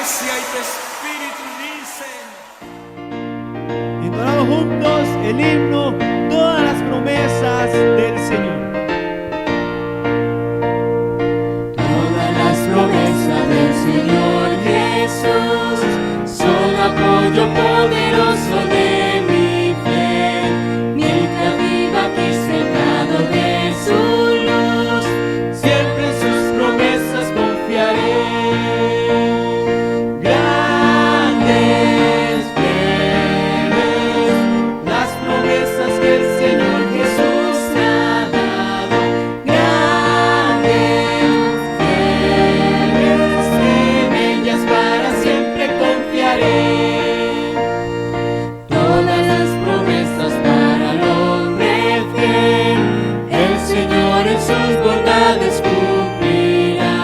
gracia y tu espíritu dicen. Entonamos juntos el himno, todas las promesas del Señor. Todas las promesas del Señor Jesús son apoyo poderoso de mi fe. Mientras viva aquí cercado de su luz, siempre en sus promesas confiaré. Grandes, fieles, las promesas que el Señor Jesús ha dado. Grandes, fieles, en ellas para siempre confiaré. Todas las promesas para el hombre fiel, el Señor en sus bondades cumplirá.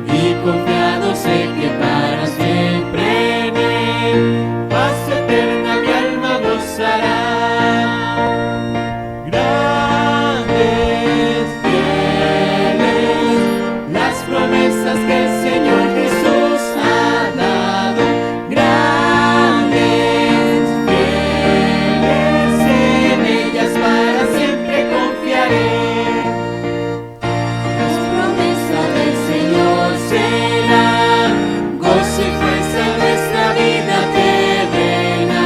Y confiado sé que para siempre en Él, paz eterna mi alma gozará. Grandes, fieles, las promesas que el Señor Jesús ha dado. Grandes, fieles, en ellas para siempre confiaré. Las promesas del Señor serán gozo y fuerza en nuestra vida terrena.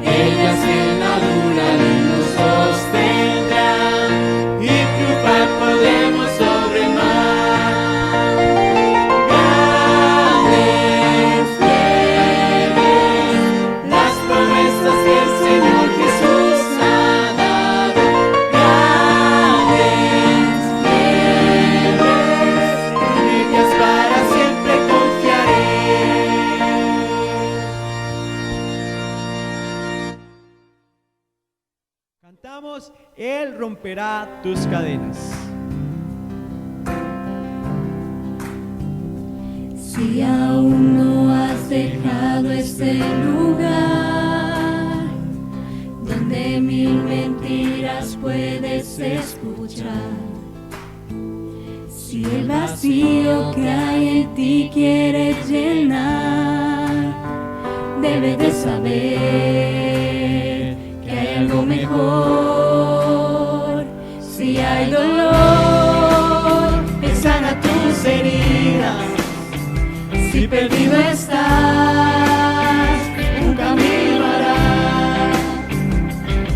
Ellas en la dura ley nos sostendrán y triunfar podemos sobre el mar. Grandes, fieles, las promesas que el Señor Jesús ha dado. Grandes, fieles, en ellas para siempre confiaré. Cantamos, Él romperá tus cadenas. Si aún no has dejado este lugar, donde mil mentiras puedes escuchar, si el vacío que hay en ti quieres llenar, debes de saber que hay algo mejor. Si hay dolor, Él sana tus heridas. Si perdido estás, un camino hará.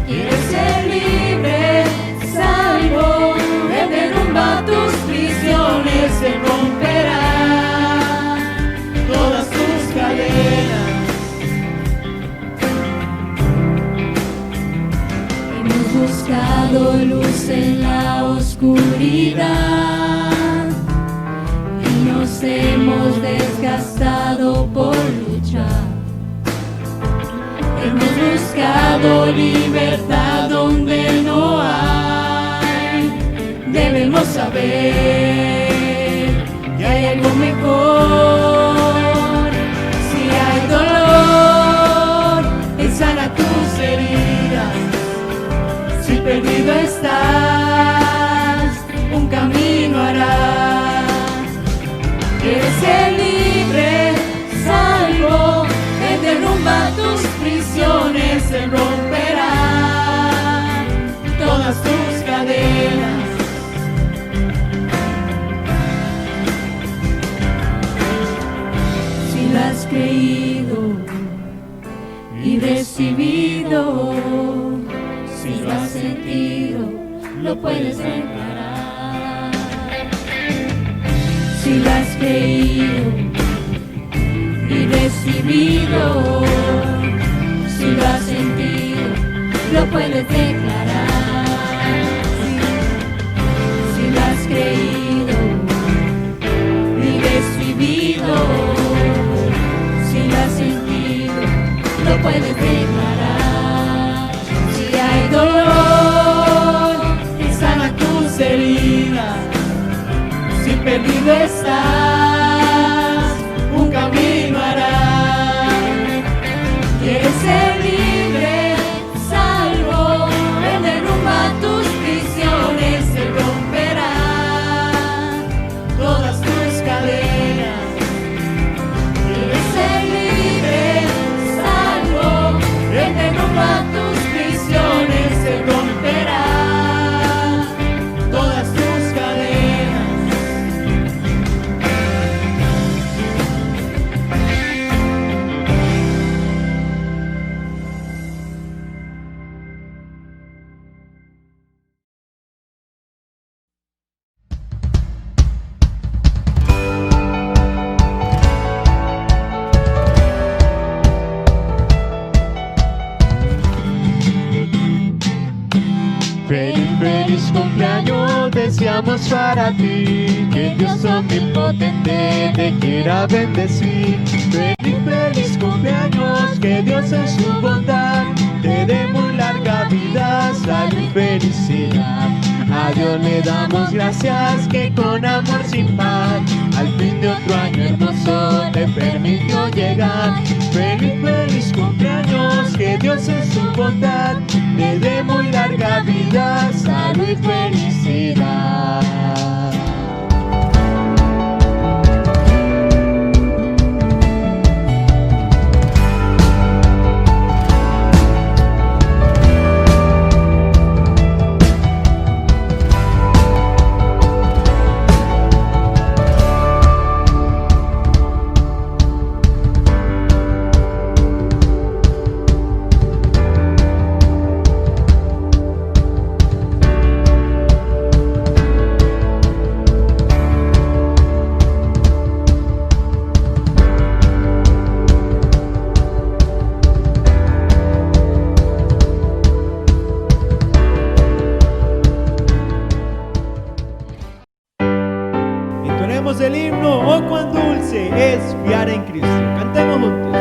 Quieres ser libre, salvo, Él derrumba tus prisiones, Él romperá todas tus cadenas. Hemos buscado luz en la oscuridad y nos hemos desgastado por luchar. Hemos buscado libertad donde no hay. Debemos saber que hay algo mejor. Si hay dolor, Él sana tus heridas. Si perdido estás, un camino hará. Quieres ser libre, salvo, Él derrumba tus prisiones, Él romperá todas tus cadenas. Si lo has creído y recibido, si lo has sentido, lo puedes declarar. Si lo has creído y recibido, si lo has sentido, lo puedes declarar. Si lo has creído y recibido, si lo has sentido, lo puedes declarar. Si hay dolor, Él sana tus heridas. Si perdido estás, un camino hará. Quieres ser libre, salvo, Él derrumba tus prisiones, Él romperá todas tus cadenas. Feliz cumpleaños deseamos para ti, que Dios omnipotente te quiera bendecir. Feliz cumpleaños, que Dios en su bondad te dé muy larga vida, salud y felicidad. A Dios le damos gracias que con amor sin par al fin de otro año hermoso te permitió llegar. Feliz cumpleaños, que Dios en su bondad te dé muy larga vida, salud y felicidad. Entonemos el himno, oh cuán dulce es fiar en Cristo. Cantemos juntos.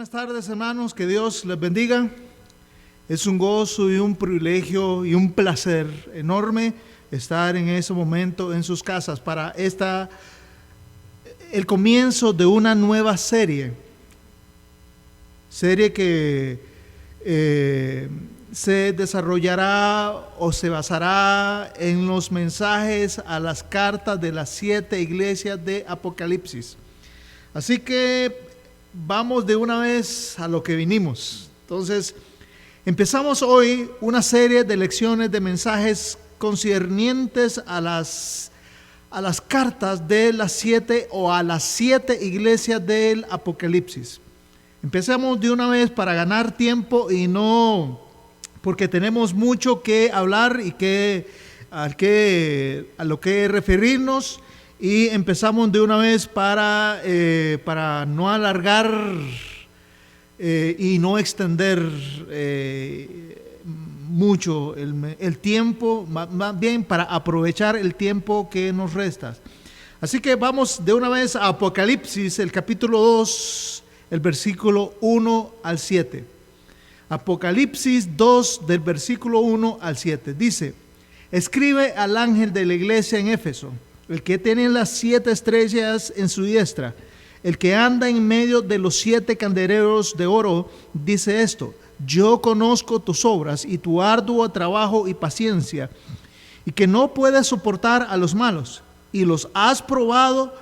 Buenas tardes, hermanos, que Dios les bendiga. Es un gozo y un privilegio y un placer enorme estar en ese momento en sus casas para el comienzo de una nueva serie que se desarrollará o se basará en los mensajes a las cartas de las 7 iglesias de Apocalipsis. Así que vamos de una vez a lo que vinimos. Entonces, empezamos hoy una serie de lecciones de mensajes concernientes a las cartas de las 7 o a las 7 iglesias del Apocalipsis. Empecemos de una vez para ganar tiempo y no porque tenemos mucho que hablar y a lo que referirnos, y empezamos de una vez para no alargar y no extender mucho el tiempo, más bien para aprovechar el tiempo que nos resta. Así que vamos de una vez a Apocalipsis, el capítulo 2, el versículo 1 al 7. Apocalipsis 2, del versículo 1 al 7. Dice: escribe al ángel de la iglesia en Éfeso, el que tiene las 7 estrellas en su diestra, el que anda en medio de los 7 candeleros de oro, dice esto: yo conozco tus obras y tu arduo trabajo y paciencia, y que no puedes soportar a los malos, y has probado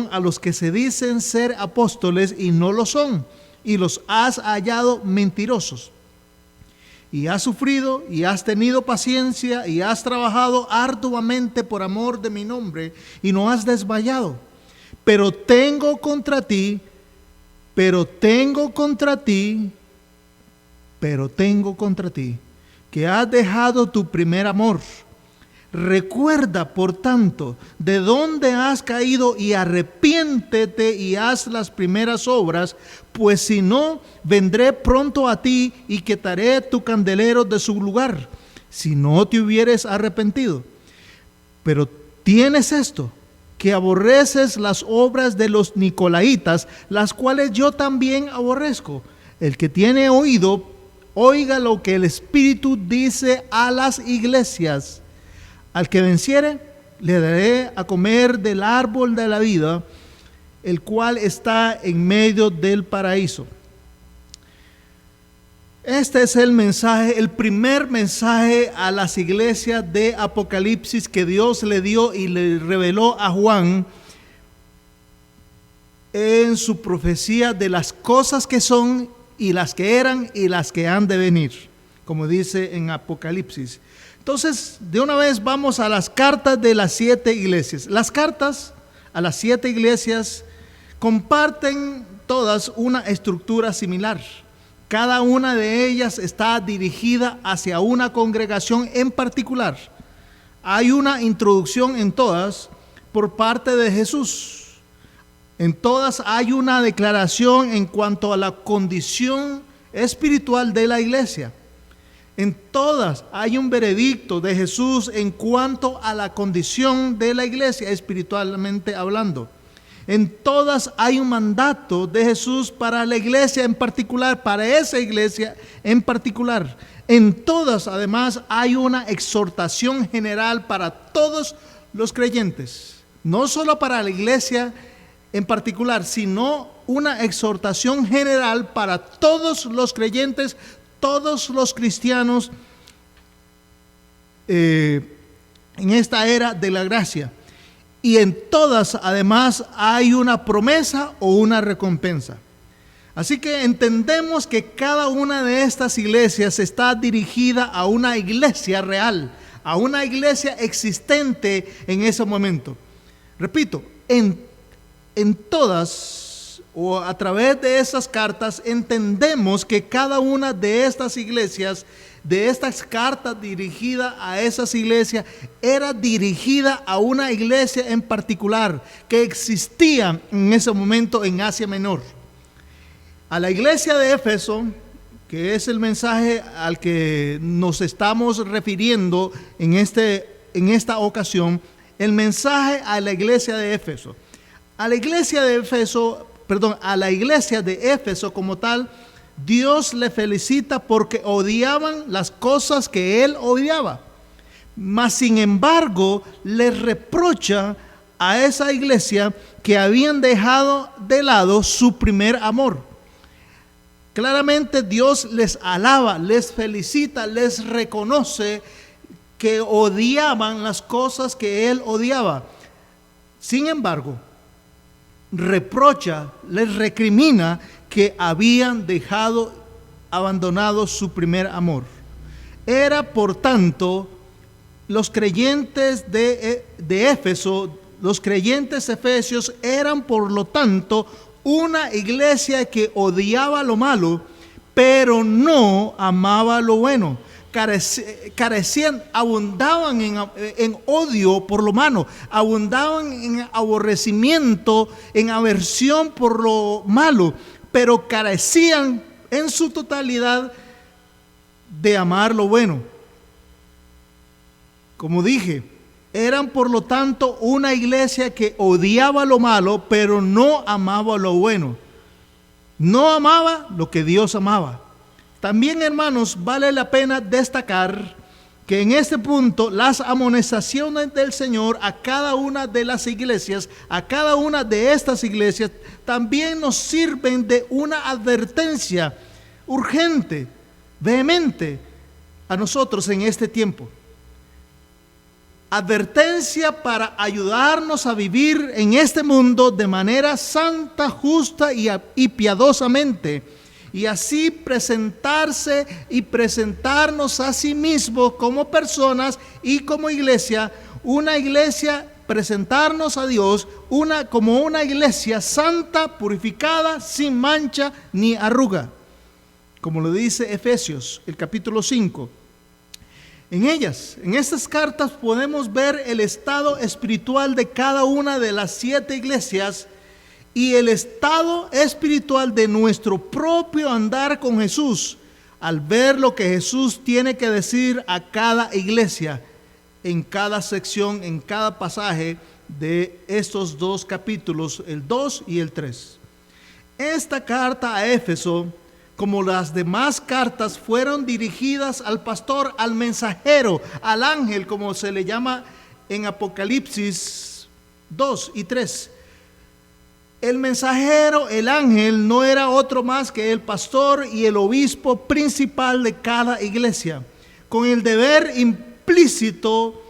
a los que se dicen ser apóstoles y no lo son, y los has hallado mentirosos. Y has sufrido y has tenido paciencia y has trabajado arduamente por amor de mi nombre y no has desmayado. Pero tengo contra ti que has dejado tu primer amor. Recuerda, por tanto, de dónde has caído y arrepiéntete y haz las primeras obras, pues si no, vendré pronto a ti y quitaré tu candelero de su lugar, si no te hubieres arrepentido. Pero tienes esto, que aborreces las obras de los nicolaitas, las cuales yo también aborrezco. El que tiene oído, oiga lo que el Espíritu dice a las iglesias. Al que venciere, le daré a comer del árbol de la vida, el cual está en medio del paraíso. Este es el mensaje, el primer mensaje a las iglesias de Apocalipsis que Dios le dio y le reveló a Juan en su profecía de las cosas que son y las que eran y las que han de venir, como dice en Apocalipsis. Entonces, de una vez vamos a las cartas de las 7 iglesias. Las cartas a las 7 iglesias comparten todas una estructura similar. Cada una de ellas está dirigida hacia una congregación en particular. Hay una introducción en todas por parte de Jesús. En todas hay una declaración en cuanto a la condición espiritual de la iglesia. En todas hay un veredicto de Jesús en cuanto a la condición de la iglesia espiritualmente hablando. En todas hay un mandato de Jesús para la iglesia en particular, para esa iglesia en particular. En todas además hay una exhortación general para todos los creyentes, no solo para la iglesia en particular, sino una exhortación general para todos los creyentes, todos los cristianos en esta era de la gracia. Y en todas además hay una promesa o una recompensa. Así que entendemos que cada una de estas iglesias está dirigida a una iglesia real, a una iglesia existente en ese momento. Repito, en todas o a través de esas cartas entendemos que cada una de estas iglesias, de estas cartas dirigidas a esas iglesias, era dirigida a una iglesia en particular que existía en ese momento en Asia Menor. A la iglesia de Éfeso, que es el mensaje al que nos estamos refiriendo en esta ocasión, el mensaje a la iglesia de Éfeso. A la iglesia de Éfeso como tal, Dios le felicita porque odiaban las cosas que él odiaba. Mas sin embargo, le reprocha a esa iglesia que habían dejado de lado su primer amor. Claramente Dios les alaba, les felicita, les reconoce que odiaban las cosas que él odiaba. Sin embargo, reprocha, les recrimina que habían abandonado su primer amor. Era, por tanto, los creyentes de Éfeso, los creyentes efesios eran, por lo tanto, una iglesia que odiaba lo malo, pero no amaba lo bueno. Carecían, abundaban en odio por lo malo, abundaban en aborrecimiento, en aversión por lo malo, pero carecían en su totalidad de amar lo bueno. Como dije, eran por lo tanto una iglesia que odiaba lo malo, pero no amaba lo bueno. No amaba lo que Dios amaba. También, hermanos, vale la pena destacar que en este punto las amonestaciones del Señor a cada una de las iglesias, a cada una de estas iglesias, también nos sirven de una advertencia urgente, vehemente a nosotros en este tiempo. Advertencia para ayudarnos a vivir en este mundo de manera santa, justa y piadosamente, y así presentarse y presentarnos a sí mismos como personas y como iglesia, una iglesia, presentarnos a Dios como una iglesia santa, purificada, sin mancha ni arruga, como lo dice Efesios, el capítulo 5. En estas cartas podemos ver el estado espiritual de cada una de las 7 iglesias y el estado espiritual de nuestro propio andar con Jesús, al ver lo que Jesús tiene que decir a cada iglesia, en cada sección, en cada pasaje de estos 2 capítulos, el 2 y el 3. Esta carta a Éfeso, como las demás cartas, fueron dirigidas al pastor, al mensajero, al ángel, como se le llama en Apocalipsis 2 y 3. El mensajero, el ángel, no era otro más que el pastor y el obispo principal de cada iglesia, con el deber implícito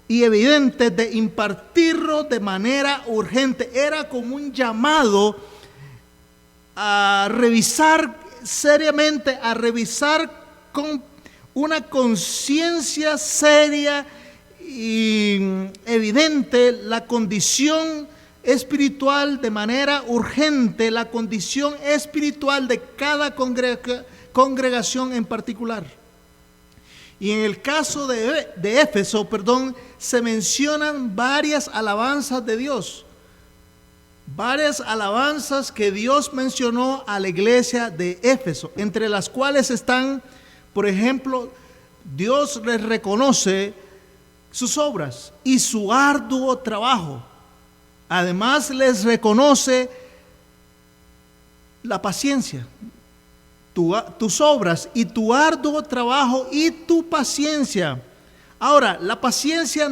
y evidente de impartirlo de manera urgente. Era como un llamado a revisar seriamente, a revisar con una conciencia seria y evidente la condición espiritual de manera urgente, la condición espiritual de cada congregación en particular. Y en el caso de Éfeso, se mencionan varias alabanzas de Dios. Varias alabanzas que Dios mencionó a la iglesia de Éfeso, entre las cuales están, por ejemplo, Dios les reconoce sus obras y su arduo trabajo. Además les reconoce la paciencia, tus obras y tu arduo trabajo y tu paciencia. Ahora, la paciencia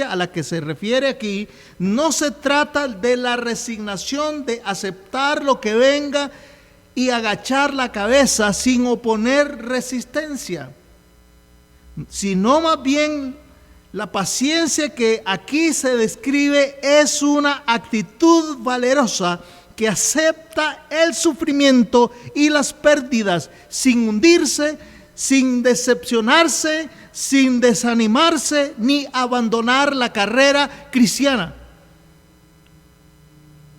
a la que se refiere aquí no se trata de la resignación de aceptar lo que venga y agachar la cabeza sin oponer resistencia, sino más bien la paciencia que aquí se describe es una actitud valerosa que acepta el sufrimiento y las pérdidas sin hundirse, sin decepcionarse, sin desanimarse ni abandonar la carrera cristiana.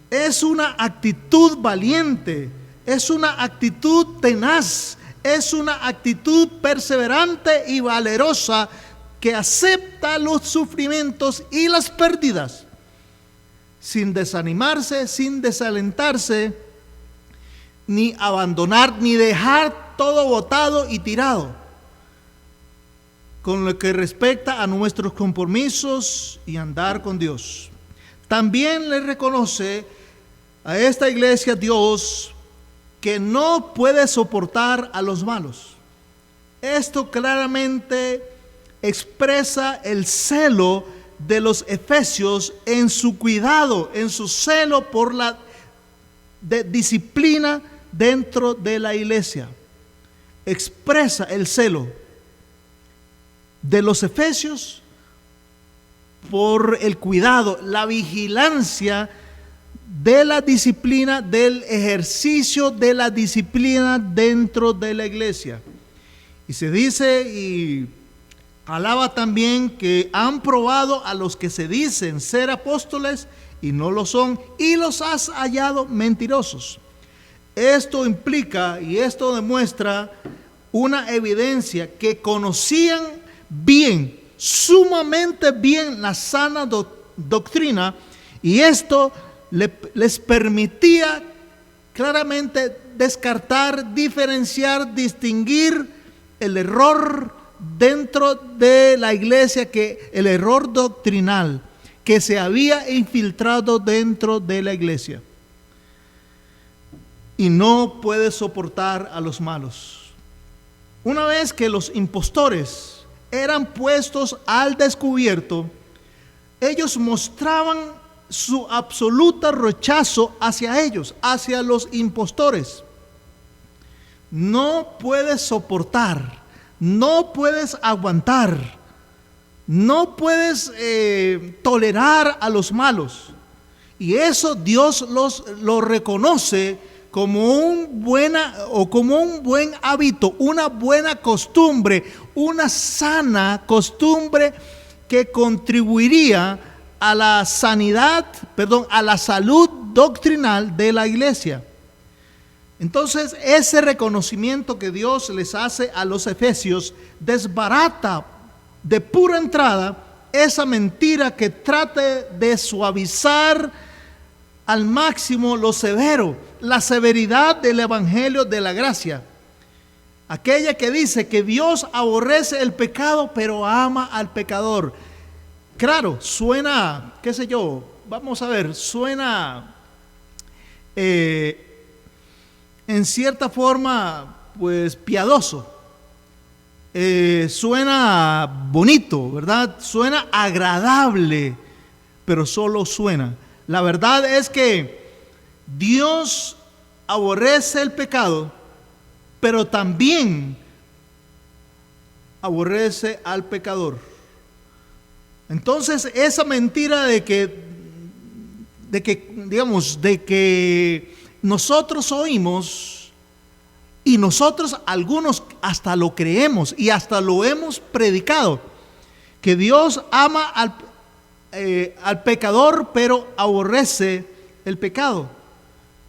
Es una actitud valiente, es una actitud tenaz, es una actitud perseverante y valerosa que acepta los sufrimientos y las pérdidas sin desanimarse, sin desalentarse, ni abandonar, ni dejar todo botado y tirado, con lo que respecta a nuestros compromisos y andar con Dios. También le reconoce a esta iglesia Dios que no puede soportar a los malos. Esto claramente expresa el celo de los efesios en su cuidado, en su celo por la disciplina dentro de la iglesia. Expresa el celo de los efesios por el cuidado, la vigilancia de la disciplina, del ejercicio de la disciplina dentro de la iglesia. Y se dice, y Alaba también que han probado a los que se dicen ser apóstoles y no lo son, y los has hallado mentirosos. Esto implica y esto demuestra una evidencia que conocían bien, sumamente bien, la sana doctrina, y esto les permitía claramente descartar, diferenciar, distinguir el error dentro de la iglesia, que el error doctrinal que se había infiltrado dentro de la iglesia. Y no puede soportar a los malos. Una vez que los impostores eran puestos al descubierto, ellos mostraban su absoluto rechazo hacia ellos, hacia los impostores. No puedes soportar, no puedes aguantar, no puedes tolerar a los malos. Y eso Dios lo reconoce como un buen hábito, una buena costumbre, una sana costumbre que contribuiría a la a la salud doctrinal de la iglesia. Entonces, ese reconocimiento que Dios les hace a los efesios desbarata de pura entrada esa mentira que trate de suavizar al máximo lo severo, la severidad del evangelio de la gracia. Aquella que dice que Dios aborrece el pecado, pero ama al pecador. Claro, suena, qué sé yo, vamos a ver, suena en cierta forma, pues piadoso. Suena bonito, ¿verdad? Suena agradable, pero solo suena. La verdad es que Dios aborrece el pecado, pero también aborrece al pecador. Entonces, esa mentira de que nosotros oímos y nosotros algunos hasta lo creemos y hasta lo hemos predicado, que Dios ama al pecador, pero aborrece el pecado.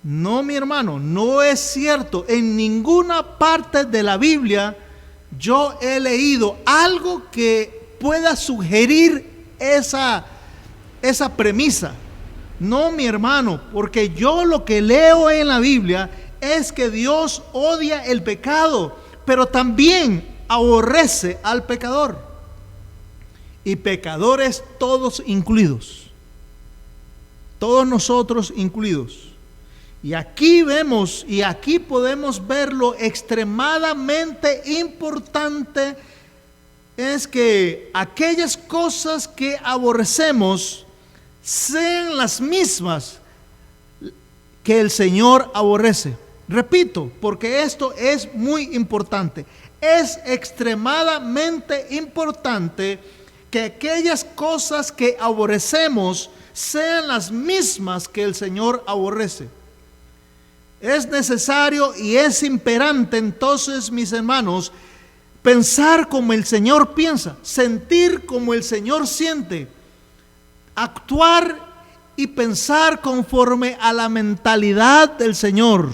No, mi hermano, no es cierto. En ninguna parte de la Biblia yo he leído algo que pueda sugerir esa premisa. No, mi hermano, porque yo lo que leo en la Biblia es que Dios odia el pecado, pero también aborrece al pecador. Y pecadores todos incluidos. Todos nosotros incluidos. Y aquí vemos, y aquí podemos ver lo extremadamente importante es que aquellas cosas que aborrecemos sean las mismas que el Señor aborrece. Repito, porque esto es muy importante. Es extremadamente importante que aquellas cosas que aborrecemos sean las mismas que el Señor aborrece. Es necesario y es imperante entonces, mis hermanos, pensar como el Señor piensa, sentir como el Señor siente, actuar y pensar conforme a la mentalidad del Señor.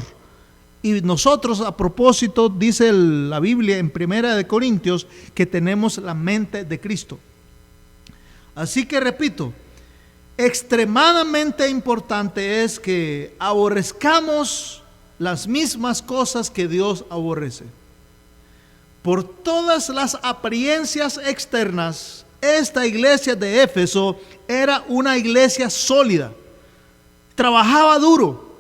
Y nosotros, a propósito, dice la Biblia en 1 Corintios que tenemos la mente de Cristo. Así que repito, extremadamente importante es que aborrezcamos las mismas cosas que Dios aborrece. Por todas las apariencias externas, esta iglesia de Éfeso era una iglesia sólida, trabajaba duro,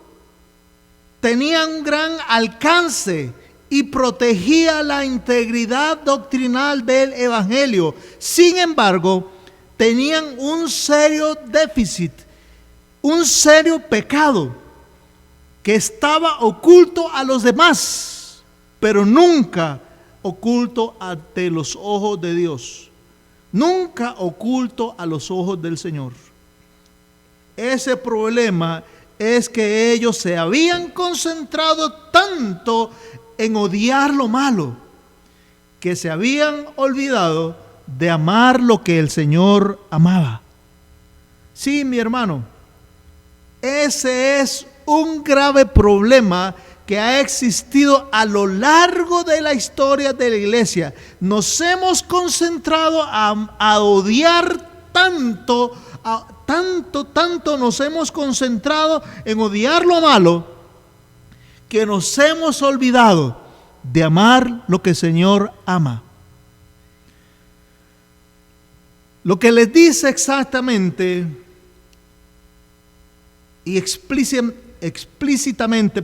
tenía un gran alcance y protegía la integridad doctrinal del evangelio. Sin embargo, tenían un serio déficit, un serio pecado que estaba oculto a los demás, pero nunca oculto ante los ojos de Dios, nunca oculto a los ojos del Señor. Ese problema es que ellos se habían concentrado tanto en odiar lo malo, que se habían olvidado de amar lo que el Señor amaba. Sí, mi hermano, ese es un grave problema que ha existido a lo largo de la historia de la iglesia. Nos hemos concentrado a odiar tanto nos hemos concentrado en odiar lo malo, que nos hemos olvidado de amar lo que el Señor ama. Lo que les dice exactamente y explícitamente,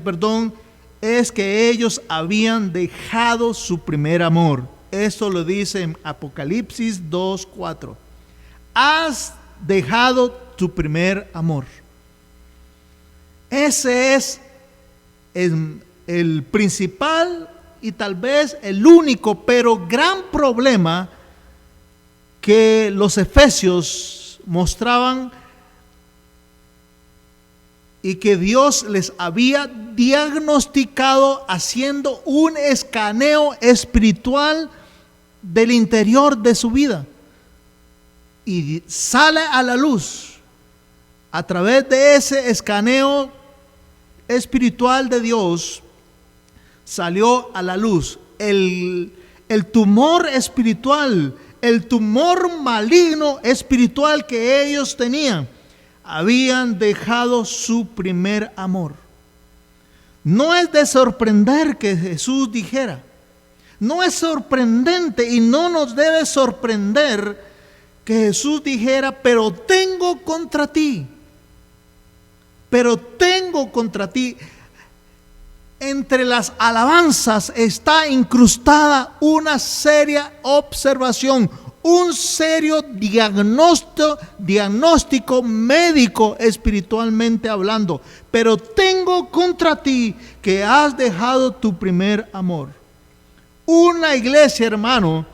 es que ellos habían dejado su primer amor. Eso lo dice en Apocalipsis 2:4. Has dejado tu primer amor. Ese es el principal y tal vez el único, pero gran problema que los efesios mostraban y que Dios les había diagnosticado haciendo un escaneo espiritual del interior de su vida. Y sale a la luz a través de ese escaneo espiritual de Dios. Salió a la luz el tumor espiritual, el tumor maligno espiritual que ellos tenían. Habían dejado su primer amor. No es de sorprender que Jesús dijera, no es sorprendente y no nos debe sorprender que Jesús dijera, pero tengo contra ti. Entre las alabanzas está incrustada una seria observación, un serio diagnóstico médico espiritualmente hablando. Pero tengo contra ti que has dejado tu primer amor. Una iglesia, hermano,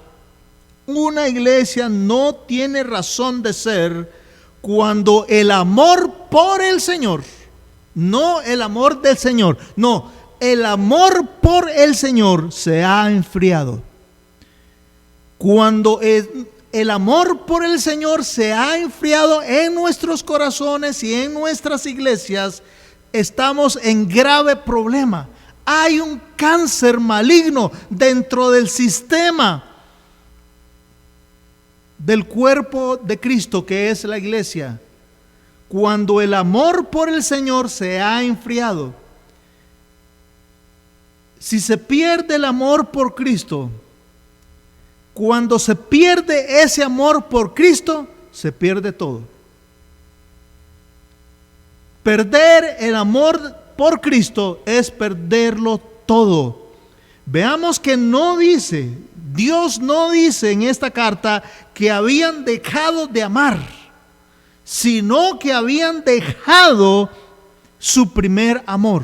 una iglesia no tiene razón de ser cuando el amor por el Señor, no el amor del Señor, no, el amor por el Señor se ha enfriado. Cuando el amor por el Señor se ha enfriado en nuestros corazones y en nuestras iglesias, estamos en grave problema. Hay un cáncer maligno dentro del sistema del cuerpo de Cristo, que es la iglesia. Cuando el amor por el Señor se ha enfriado, si se pierde el amor por Cristo, cuando se pierde ese amor por Cristo, se pierde todo. Perder el amor por Cristo es perderlo todo. Veamos que no dice, Dios no dice en esta carta que habían dejado de amar, sino que habían dejado su primer amor.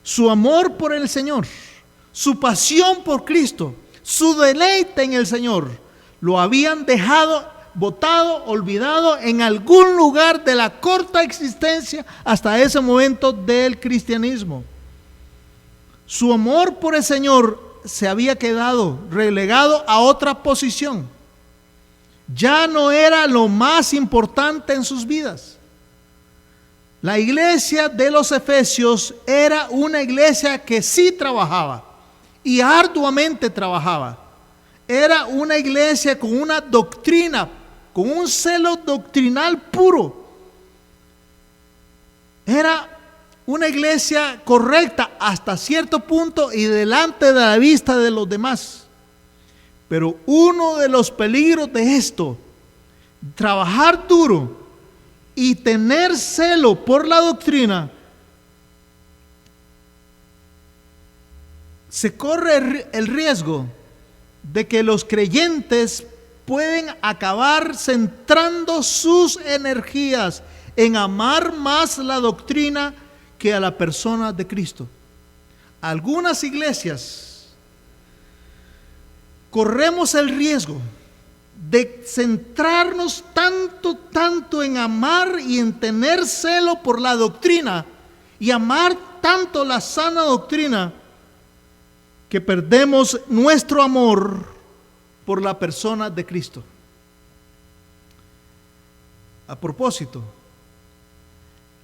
Su amor por el Señor, su pasión por Cristo, su deleite en el Señor, lo habían dejado, botado, olvidado en algún lugar de la corta existencia hasta ese momento del cristianismo. Su amor por el Señor se había quedado relegado a otra posición. Ya no era lo más importante en sus vidas. La iglesia de los Efesios era una iglesia que sí trabajaba y arduamente trabajaba. Era una iglesia con una doctrina, con un celo doctrinal puro. Era una iglesia correcta hasta cierto punto y delante de la vista de los demás. Pero uno de los peligros de esto, trabajar duro y tener celo por la doctrina, se corre el riesgo de que los creyentes pueden acabar centrando sus energías en amar más la doctrina que a la persona de Cristo. Algunas iglesias corremos el riesgo de centrarnos tanto en amar y en tener celo por la doctrina y amar tanto la sana doctrina que perdemos nuestro amor por la persona de Cristo. A propósito,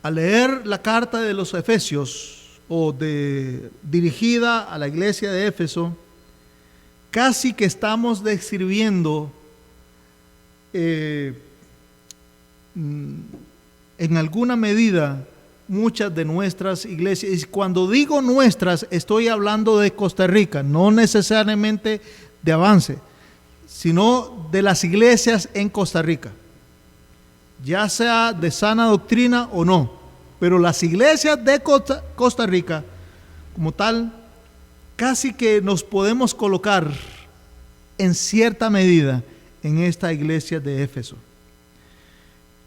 al leer la carta de los Efesios dirigida a la iglesia de Éfeso, casi que estamos describiendo en alguna medida muchas de nuestras iglesias. Y cuando digo nuestras, estoy hablando de Costa Rica, no necesariamente de Avance, sino de las iglesias en Costa Rica, ya sea de sana doctrina o no. Pero las iglesias de Costa Rica, como tal, casi que nos podemos colocar en cierta medida en esta iglesia de Éfeso.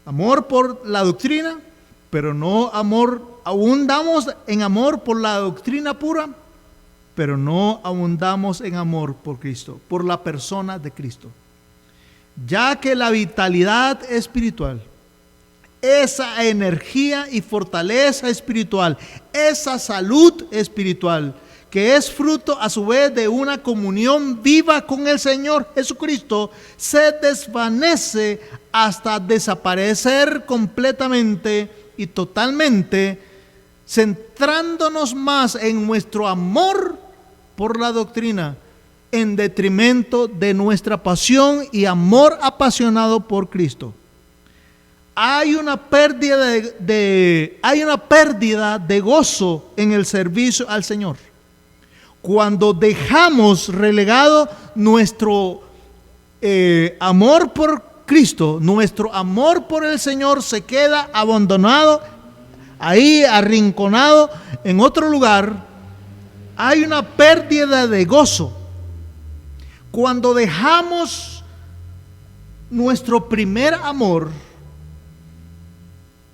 Amor por la doctrina, pero no amor, abundamos en amor por la doctrina pura, pero no abundamos en amor por Cristo, por la persona de Cristo. Ya que la vitalidad espiritual, esa energía y fortaleza espiritual, esa salud espiritual, que es fruto a su vez de una comunión viva con el Señor Jesucristo, se desvanece hasta desaparecer completamente y totalmente, centrándonos más en nuestro amor por la doctrina, en detrimento de nuestra pasión y amor apasionado por Cristo. Hay una pérdida de gozo en el servicio al Señor. Cuando dejamos relegado nuestro amor por Cristo, nuestro amor por el Señor se queda abandonado, ahí arrinconado en otro lugar, hay una pérdida de gozo. Cuando dejamos nuestro primer amor,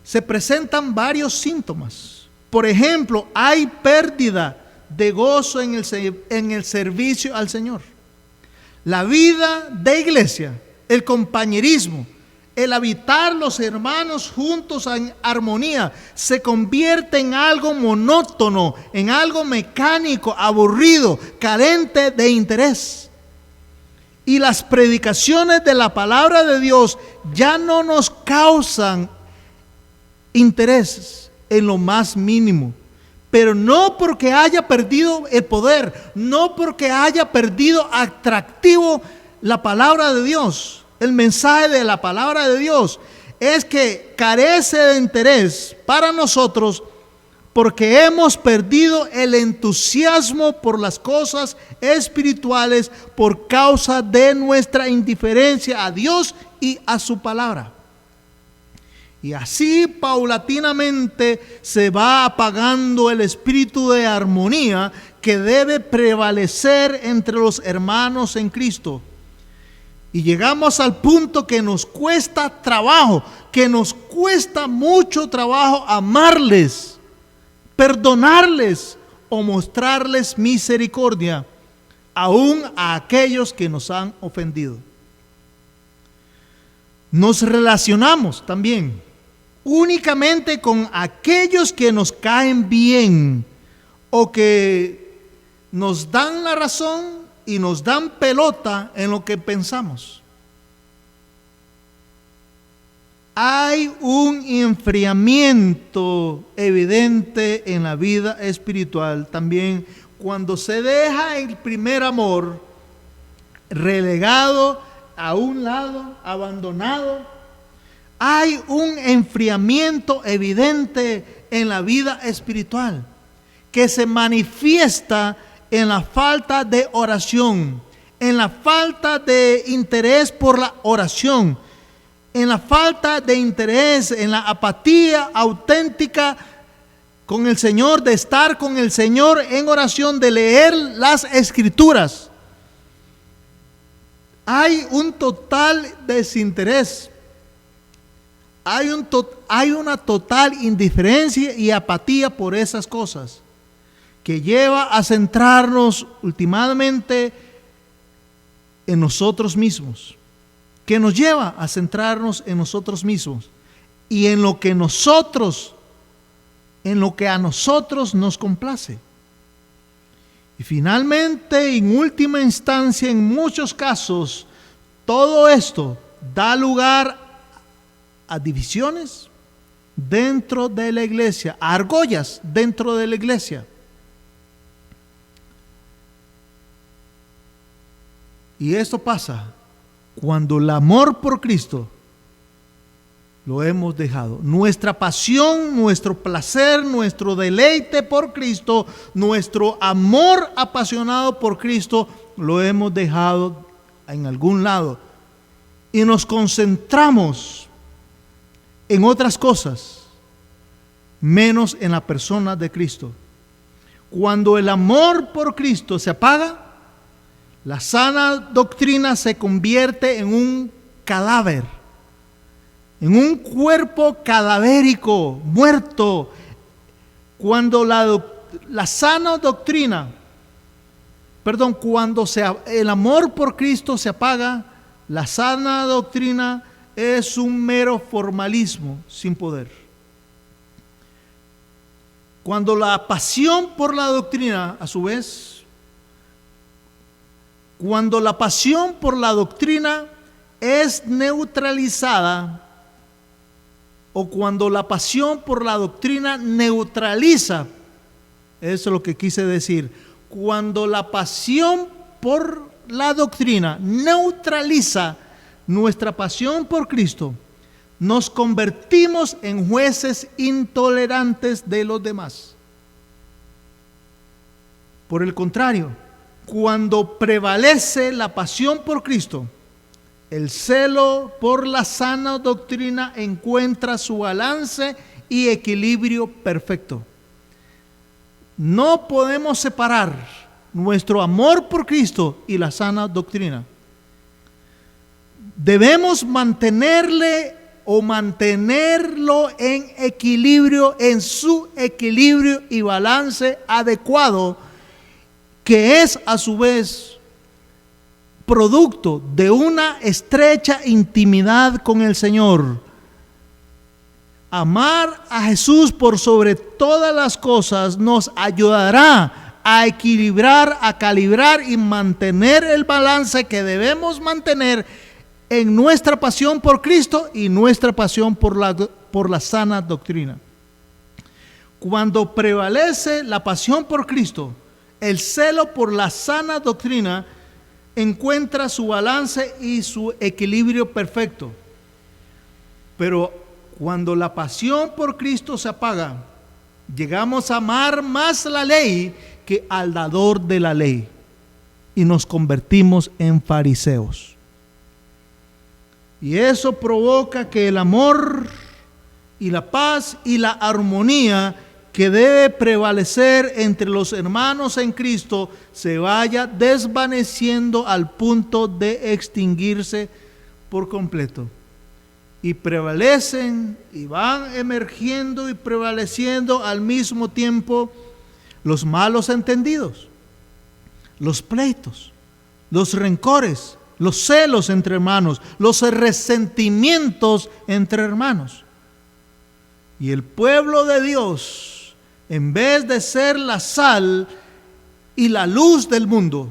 se presentan varios síntomas. Por ejemplo, hay pérdida de gozo en el servicio al Señor. La vida de iglesia, el compañerismo, el habitar los hermanos juntos en armonía, se convierte en algo monótono, en algo mecánico, aburrido, carente de interés. Y las predicaciones de la palabra de Dios ya no nos causan interés en lo más mínimo, pero no porque haya perdido el poder, no porque haya perdido atractivo la palabra de Dios, el mensaje de la palabra de Dios, es que carece de interés para nosotros porque hemos perdido el entusiasmo por las cosas espirituales por causa de nuestra indiferencia a Dios y a su palabra. Y así paulatinamente se va apagando el espíritu de armonía que debe prevalecer entre los hermanos en Cristo. Y llegamos al punto que nos cuesta trabajo, que nos cuesta mucho trabajo amarles, perdonarles o mostrarles misericordia, aún a aquellos que nos han ofendido. Nos relacionamos también únicamente con aquellos que nos caen bien o que nos dan la razón y nos dan pelota en lo que pensamos. Hay un enfriamiento evidente en la vida espiritual también cuando se deja el primer amor relegado a un lado, abandonado. Hay un enfriamiento evidente en la vida espiritual que se manifiesta en la falta de oración, en la falta de interés por la oración, en la falta de interés, en la apatía auténtica con el Señor, de estar con el Señor en oración, de leer las Escrituras. Hay un total desinterés. Hay una total indiferencia y apatía por esas cosas que lleva a centrarnos últimamente en nosotros mismos, que nos lleva a centrarnos en nosotros mismos y en lo que a nosotros nos complace. Y finalmente, en última instancia, en muchos casos, todo esto da lugar a divisiones dentro de la iglesia, a argollas dentro de la iglesia. Y esto pasa cuando el amor por Cristo lo hemos dejado. Nuestra pasión, nuestro placer, nuestro deleite por Cristo, nuestro amor apasionado por Cristo, lo hemos dejado en algún lado. Y nos concentramos en otras cosas, menos en la persona de Cristo. Cuando el amor por Cristo se apaga, la sana doctrina se convierte en un cadáver, en un cuerpo cadavérico, muerto. Cuando la sana doctrina, cuando el amor por Cristo se apaga, la sana doctrina es un mero formalismo sin poder. Cuando la pasión por la doctrina, a su vez, cuando la pasión por la doctrina es neutralizada, o cuando la pasión por la doctrina neutraliza, eso es lo que quise decir, cuando la pasión por la doctrina neutraliza nuestra pasión por Cristo, nos convertimos en jueces intolerantes de los demás. Por el contrario, cuando prevalece la pasión por Cristo, el celo por la sana doctrina encuentra su balance y equilibrio perfecto. No podemos separar nuestro amor por Cristo y la sana doctrina. Debemos mantenerlo en equilibrio, en su equilibrio y balance adecuado, que es a su vez producto de una estrecha intimidad con el Señor. Amar a Jesús por sobre todas las cosas nos ayudará a equilibrar, a calibrar y mantener el balance que debemos mantener en nuestra pasión por Cristo y nuestra pasión por la sana doctrina. Cuando prevalece la pasión por Cristo, el celo por la sana doctrina encuentra su balance y su equilibrio perfecto. Pero cuando la pasión por Cristo se apaga, llegamos a amar más la ley que al dador de la ley y nos convertimos en fariseos. Y eso provoca que el amor y la paz y la armonía que debe prevalecer entre los hermanos en Cristo se vaya desvaneciendo al punto de extinguirse por completo. Y prevalecen y van emergiendo y prevaleciendo al mismo tiempo los malos entendidos, los pleitos, los rencores, los celos entre hermanos, los resentimientos entre hermanos. Y el pueblo de Dios, en vez de ser la sal y la luz del mundo,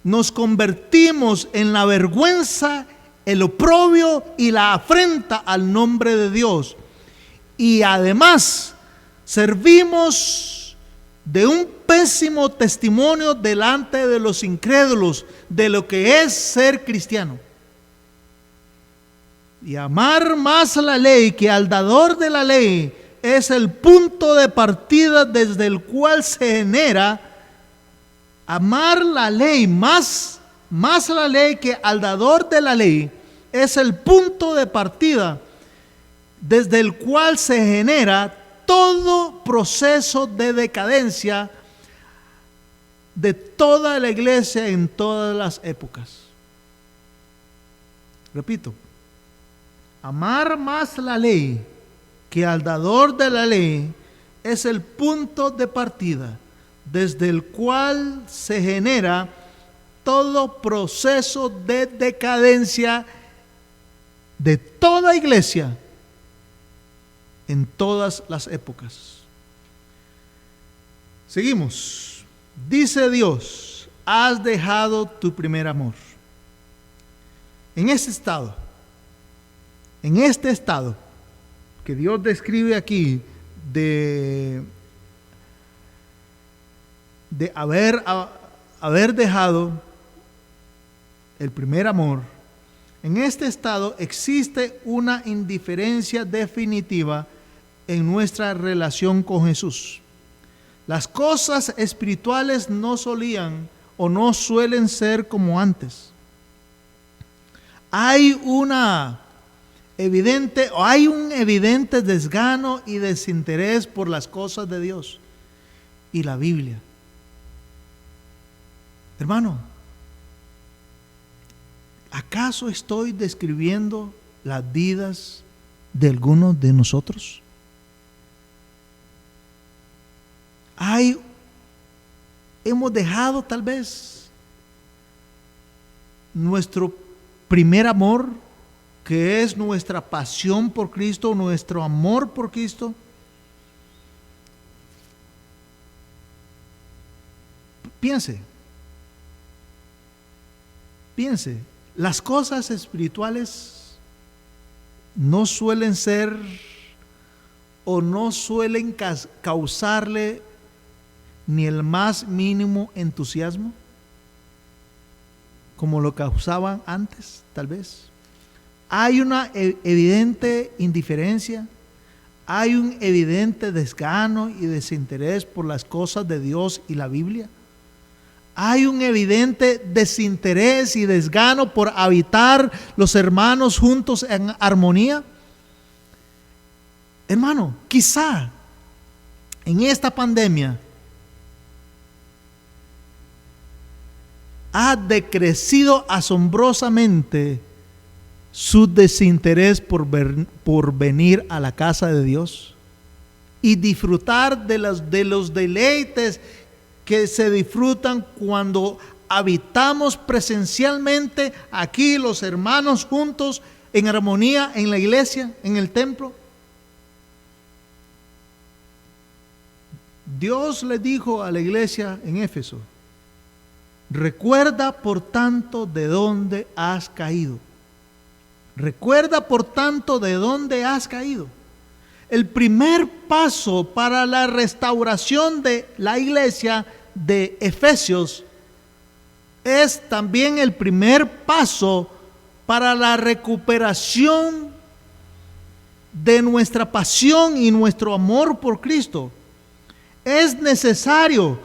nos convertimos en la vergüenza, el oprobio y la afrenta al nombre de Dios. Y además servimos de un pésimo testimonio delante de los incrédulos de lo que es ser cristiano. Y amar más la ley que al dador de la ley es el punto de partida desde el cual se genera amar la ley, más la ley que al dador de la ley, es el punto de partida desde el cual se genera todo proceso de decadencia de toda la iglesia en todas las épocas. Repito, amar más la ley que al dador de la ley es el punto de partida desde el cual se genera todo proceso de decadencia de toda iglesia en todas las épocas. Seguimos. Dice Dios, has dejado tu primer amor. En este estado que Dios describe aquí de haber dejado el primer amor, en este estado existe una indiferencia definitiva en nuestra relación con Jesús. Las cosas espirituales no solían o no suelen ser como antes. Hay un evidente desgano y desinterés por las cosas de Dios y la Biblia. Hermano, ¿acaso estoy describiendo las vidas de algunos de nosotros? Hemos dejado tal vez nuestro primer amor, que es nuestra pasión por Cristo, nuestro amor por Cristo. Piense, las cosas espirituales no suelen ser o no suelen causarle ni el más mínimo entusiasmo, como lo causaban antes, tal vez. Hay una evidente indiferencia, hay un evidente desgano y desinterés por las cosas de Dios y la Biblia. Hay un evidente desinterés y desgano por habitar los hermanos juntos en armonía. Hermano, quizá en esta pandemia ha decrecido asombrosamente su desinterés por venir a la casa de Dios y disfrutar de los deleites que se disfrutan cuando habitamos presencialmente aquí los hermanos juntos en armonía en la iglesia, en el templo. Dios le dijo a la iglesia en Éfeso: recuerda por tanto de dónde has caído. Recuerda por tanto de dónde has caído. El primer paso para la restauración de la iglesia de Efesios es también el primer paso para la recuperación de nuestra pasión y nuestro amor por Cristo. Es necesario,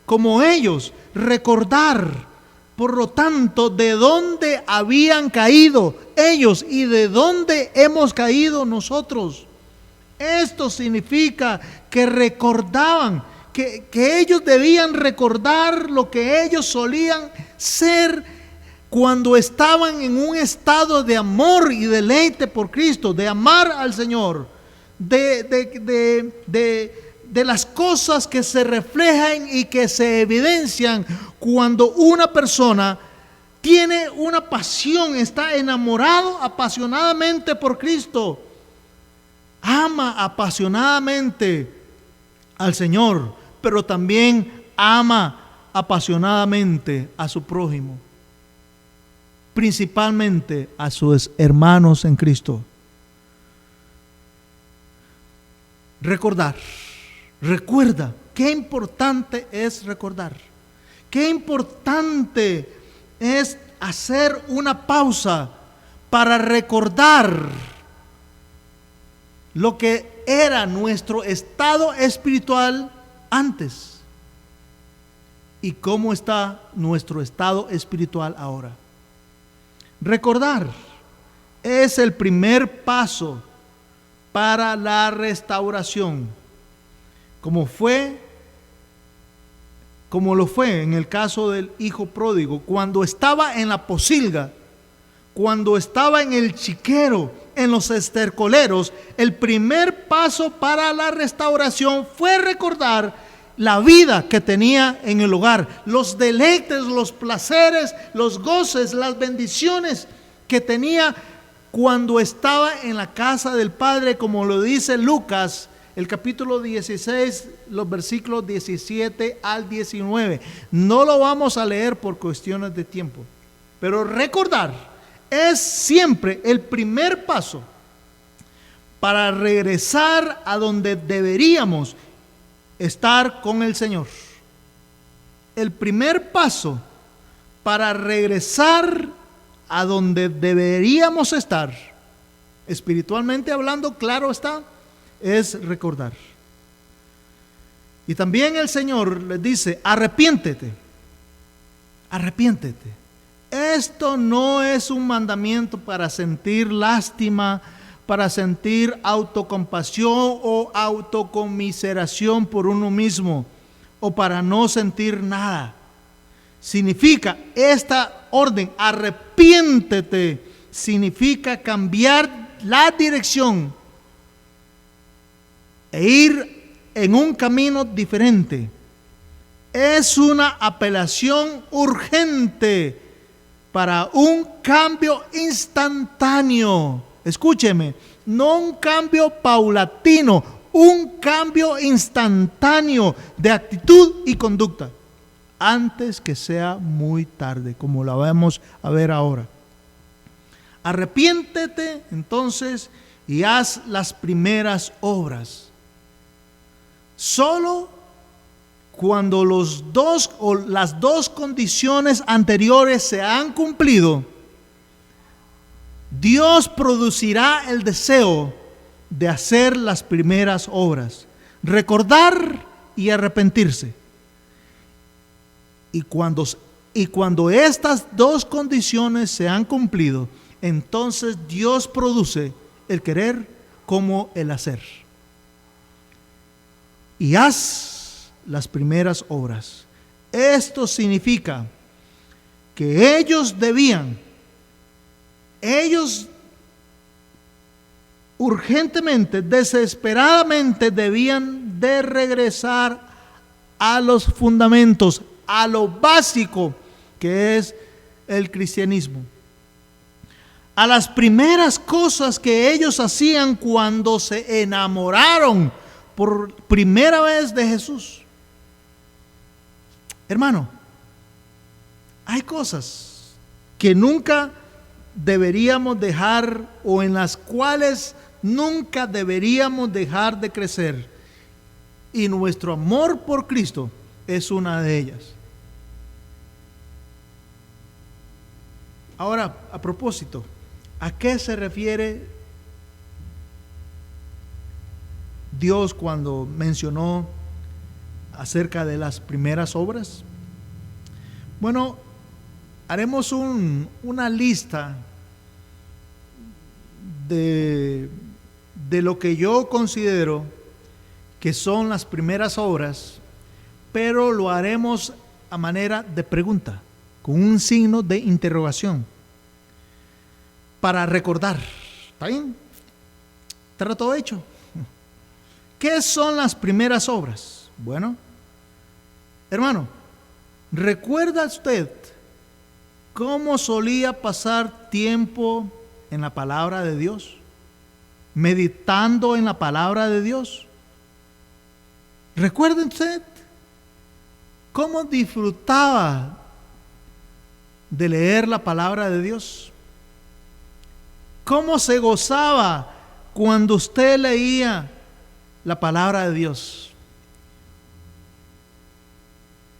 como ellos, recordar, por lo tanto, de dónde habían caído ellos y de dónde hemos caído nosotros. Esto significa que recordaban, que ellos debían recordar lo que ellos solían ser cuando estaban en un estado de amor y deleite por Cristo, de amar al Señor, de las cosas que se reflejan y que se evidencian cuando una persona tiene una pasión, está enamorado apasionadamente por Cristo, ama apasionadamente al Señor, pero también ama apasionadamente a su prójimo, principalmente a sus hermanos en Cristo. Recuerda, qué importante es recordar. Qué importante es hacer una pausa para recordar lo que era nuestro estado espiritual antes y cómo está nuestro estado espiritual ahora. Recordar es el primer paso para la restauración, como lo fue en el caso del hijo pródigo, cuando estaba en la posilga, cuando estaba en el chiquero, en los estercoleros. El primer paso para la restauración fue recordar la vida que tenía en el hogar, los deleites, los placeres, los goces, las bendiciones que tenía cuando estaba en la casa del Padre, como lo dice Lucas el capítulo 16, los versículos 17 al 19. No lo vamos a leer por cuestiones de tiempo, pero recordar es siempre el primer paso para regresar a donde deberíamos estar con el Señor. El primer paso para regresar a donde deberíamos estar, espiritualmente hablando, claro está, es recordar. Y también el Señor les dice: arrepiéntete, arrepiéntete. Esto no es un mandamiento para sentir lástima, para sentir autocompasión o autocomiseración por uno mismo, o para no sentir nada. Significa esta orden, arrepiéntete, significa cambiar la dirección e ir en un camino diferente. Es una apelación urgente para un cambio instantáneo. Escúcheme, no un cambio paulatino, un cambio instantáneo de actitud y conducta, antes que sea muy tarde, como la vamos a ver ahora. Arrepiéntete entonces y haz las primeras obras. Solo cuando las dos condiciones anteriores se han cumplido, Dios producirá el deseo de hacer las primeras obras, recordar y arrepentirse. Y cuando estas dos condiciones se han cumplido, entonces Dios produce el querer como el hacer. Y haz las primeras obras. Esto significa que ellos urgentemente, desesperadamente debían de regresar a los fundamentos, a lo básico que es el cristianismo, a las primeras cosas que ellos hacían cuando se enamoraron por primera vez de Jesús. Hermano, hay cosas que nunca deberíamos dejar, o en las cuales nunca deberíamos dejar de crecer, y nuestro amor por Cristo es una de ellas. Ahora, a propósito, ¿a qué se refiere Dios cuando mencionó acerca de las primeras obras? Bueno, haremos una lista de lo que yo considero que son las primeras obras, pero lo haremos a manera de pregunta, con un signo de interrogación, para recordar. ¿Está bien? ¿Está todo hecho? ¿Qué son las primeras obras? Bueno, hermano, ¿recuerda usted cómo solía pasar tiempo en la palabra de Dios? Meditando en la palabra de Dios. ¿Recuerda usted cómo disfrutaba de leer la palabra de Dios? ¿Cómo se gozaba cuando usted leía la palabra de Dios?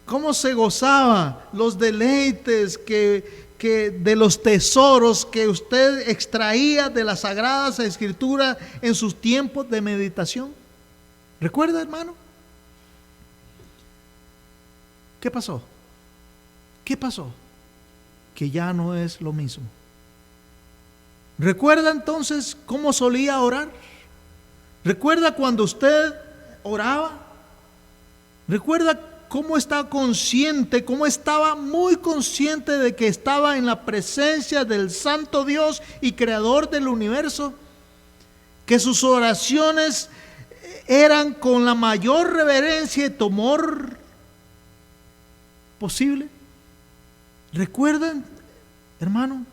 ¿Cómo se gozaba los deleites que de los tesoros que usted extraía de las Sagradas Escrituras en sus tiempos de meditación? ¿Recuerda, hermano? ¿Qué pasó? ¿Qué pasó? Que ya no es lo mismo. ¿Recuerda entonces cómo solía orar? ¿Recuerda cuando usted oraba? ¿Recuerda cómo estaba consciente, cómo estaba muy consciente de que estaba en la presencia del Santo Dios y Creador del universo? Que sus oraciones eran con la mayor reverencia y temor posible. ¿Recuerdan, hermano,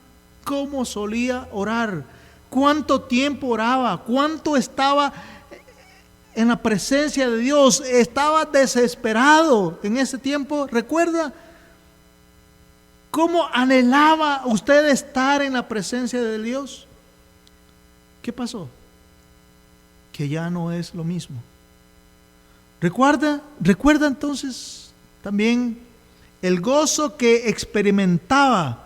cómo solía orar? ¿Cuánto tiempo oraba? ¿Cuánto estaba en la presencia de Dios, estaba desesperado en ese tiempo. ¿Recuerda cómo anhelaba usted estar en la presencia de Dios? ¿Qué pasó? Que ya no es lo mismo. Recuerda entonces también el gozo que experimentaba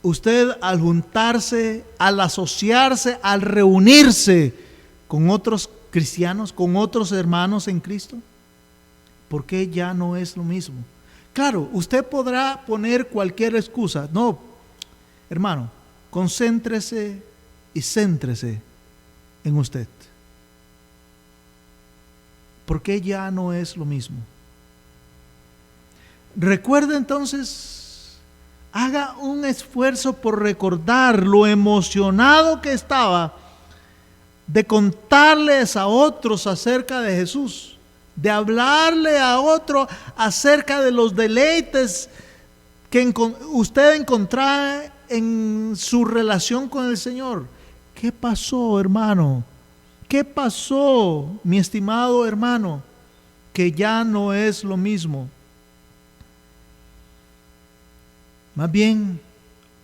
usted al juntarse, al asociarse, al reunirse con otros cristianos, con otros hermanos en Cristo. ¿Por qué ya no es lo mismo? Claro, usted podrá poner cualquier excusa. No, hermano, concéntrese y céntrese en usted. ¿Por qué ya no es lo mismo? Recuerde entonces, haga un esfuerzo por recordar lo emocionado que estaba de contarles a otros acerca de Jesús, de hablarle a otro acerca de los deleites que usted encontraba en su relación con el Señor. ¿Qué pasó, hermano? ¿Qué pasó, mi estimado hermano? Que ya no es lo mismo. Más bien,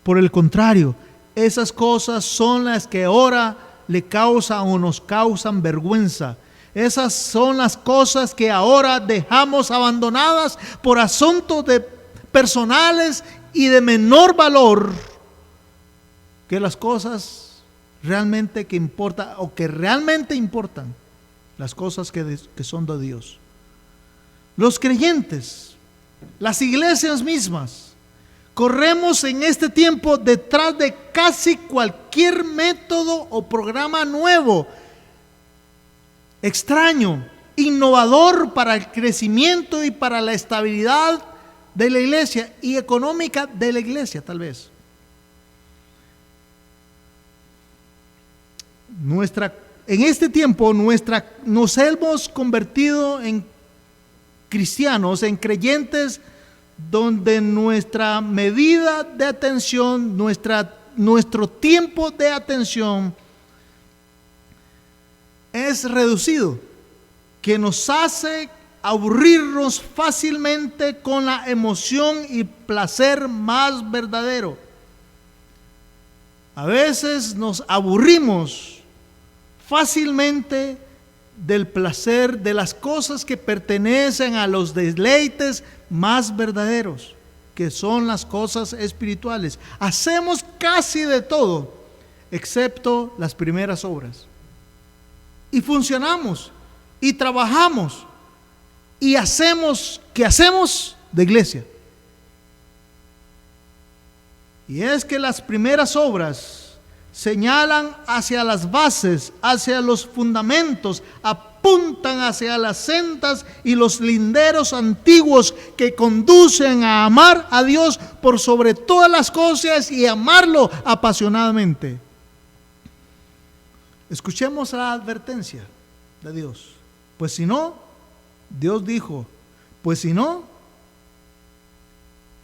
por el contrario, esas cosas son las que ahora le causan o nos causan vergüenza. Esas son las cosas que ahora dejamos abandonadas por asuntos personales y de menor valor que las cosas realmente que importan o que realmente importan, las cosas que son de Dios. Los creyentes, las iglesias mismas, corremos en este tiempo detrás de casi cualquier método o programa nuevo, extraño, innovador para el crecimiento y para la estabilidad de la iglesia y económica de la iglesia, tal vez. En este tiempo nos hemos convertido en cristianos, en creyentes, donde nuestra medida de atención, nuestro tiempo de atención es reducido, que nos hace aburrirnos fácilmente con la emoción y placer más verdadero. A veces nos aburrimos fácilmente del placer de las cosas que pertenecen a los deleites más verdaderos, que son las cosas espirituales. Hacemos casi de todo, excepto las primeras obras. Y funcionamos, y trabajamos, y hacemos, ¿qué hacemos? De iglesia. Y es que las primeras obras señalan hacia las bases, hacia los fundamentos, apuntan hacia las sendas y los linderos antiguos que conducen a amar a Dios por sobre todas las cosas y amarlo apasionadamente. Escuchemos la advertencia de Dios. Pues si no, Dios dijo, pues si no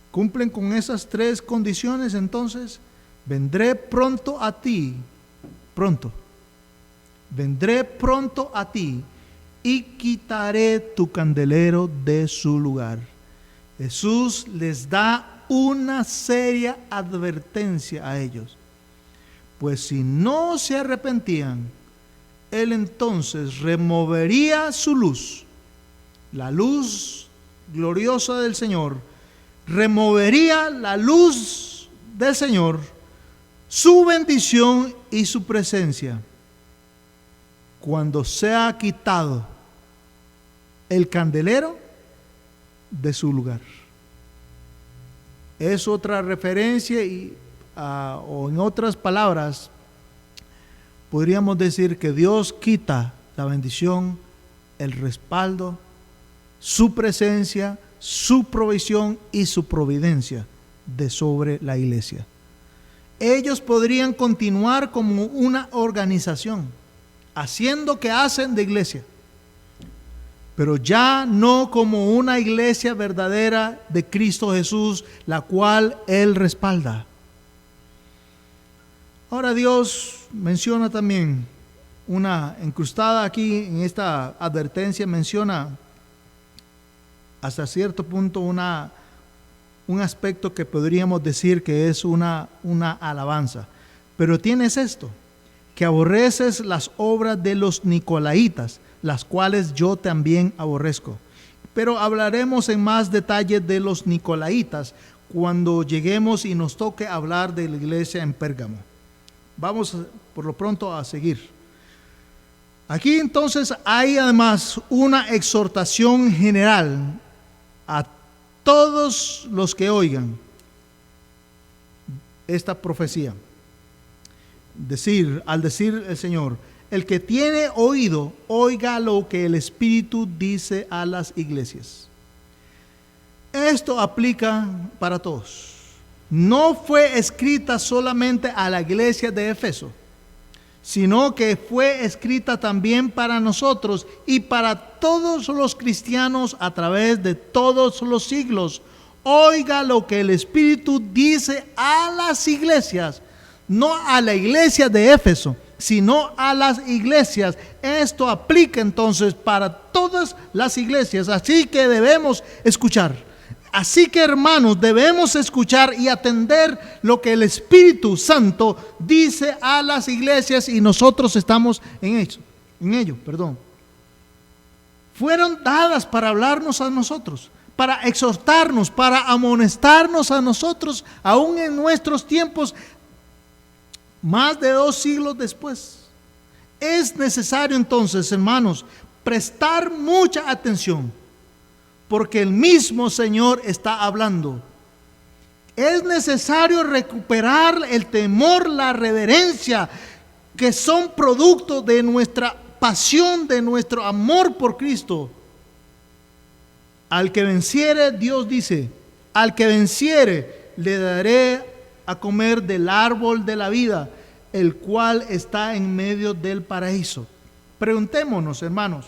cumplen con esas tres condiciones, entonces vendré pronto a ti, vendré pronto a ti y quitaré tu candelero de su lugar. Jesús les da una seria advertencia a ellos. Pues si no se arrepentían, Él entonces removería su luz, la luz gloriosa del Señor, removería la luz del Señor, su bendición y su presencia, cuando sea quitado el candelero de su lugar. Es otra referencia o en otras palabras podríamos decir que Dios quita la bendición, el respaldo, su presencia, su provisión y su providencia de sobre la iglesia. Ellos podrían continuar como una organización, haciendo que hacen de iglesia, pero ya no como una iglesia verdadera de Cristo Jesús, la cual Él respalda. Ahora Dios menciona también una incrustada aquí en esta advertencia, menciona hasta cierto punto un aspecto que podríamos decir que es una alabanza. Pero tienes esto, que aborreces las obras de los nicolaitas, las cuales yo también aborrezco. Pero hablaremos en más detalle de los nicolaitas cuando lleguemos y nos toque hablar de la iglesia en Pérgamo. Vamos por lo pronto a seguir. Aquí entonces hay además una exhortación general a todos los que oigan esta profecía. Al decir el Señor, el que tiene oído, oiga lo que el Espíritu dice a las iglesias. Esto aplica para todos. No fue escrita solamente a la iglesia de Éfeso, sino que fue escrita también para nosotros y para todos los cristianos a través de todos los siglos. Oiga lo que el Espíritu dice a las iglesias, no a la iglesia de Éfeso, sino a las iglesias. Esto aplica entonces para todas las iglesias, así que debemos escuchar. Así que, hermanos, debemos escuchar y atender lo que el Espíritu Santo dice a las iglesias, y nosotros estamos en ello. Fueron dadas para hablarnos a nosotros, para exhortarnos, para amonestarnos a nosotros, aún en nuestros tiempos, más de 2 siglos después. Es necesario entonces, hermanos, prestar mucha atención, porque el mismo Señor está hablando. Es necesario recuperar el temor, la reverencia, que son producto de nuestra pasión, de nuestro amor por Cristo. Al que venciere, Dios dice, al que venciere, le daré a comer del árbol de la vida, el cual está en medio del paraíso. Preguntémonos, hermanos,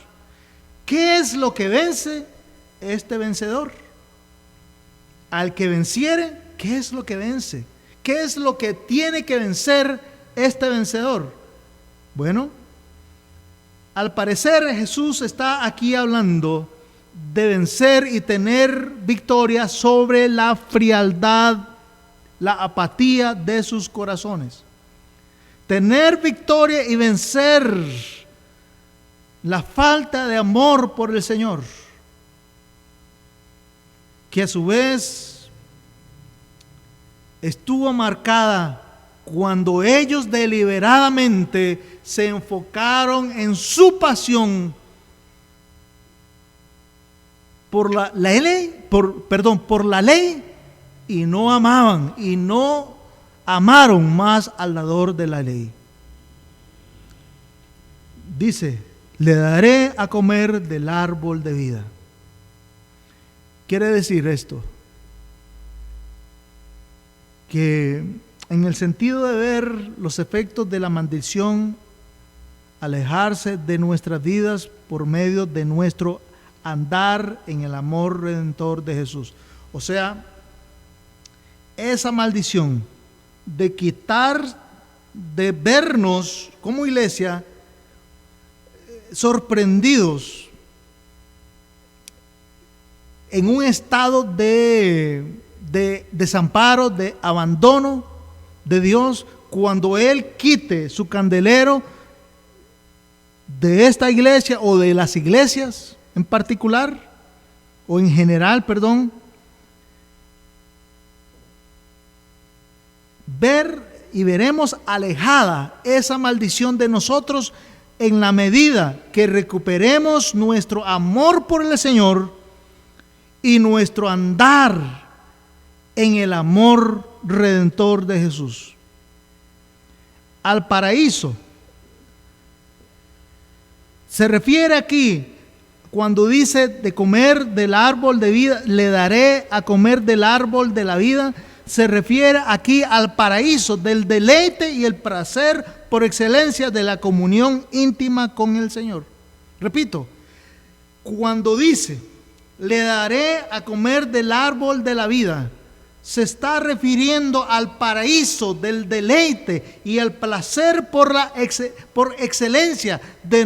¿qué es lo que vence este vencedor? Al que venciere, ¿qué es lo que vence? ¿Qué es lo que tiene que vencer este vencedor? Bueno, al parecer Jesús está aquí hablando de vencer y tener victoria sobre la frialdad, la apatía de sus corazones. Tener victoria y vencer la falta de amor por el Señor, que a su vez estuvo marcada cuando ellos deliberadamente se enfocaron en su pasión por la ley, y no amaban y no amaron más al dador de la ley. Dice, le daré a comer del árbol de vida. Quiere decir esto, que en el sentido de ver los efectos de la maldición alejarse de nuestras vidas por medio de nuestro andar en el amor redentor de Jesús. O sea, esa maldición de quitar, de vernos como iglesia sorprendidos en un estado de desamparo, de abandono de Dios, cuando Él quite su candelero de esta iglesia o de las iglesias en particular, o en general, perdón. Ver y veremos alejada esa maldición de nosotros en la medida que recuperemos nuestro amor por el Señor y nuestro andar en el amor redentor de Jesús. Al paraíso se refiere aquí, cuando dice de comer del árbol de vida, le daré a comer del árbol de la vida, se refiere aquí al paraíso, del deleite y el placer por excelencia de la comunión íntima con el Señor. Repito, cuando dice, le daré a comer del árbol de la vida, se está refiriendo al paraíso del deleite y el placer por excelencia de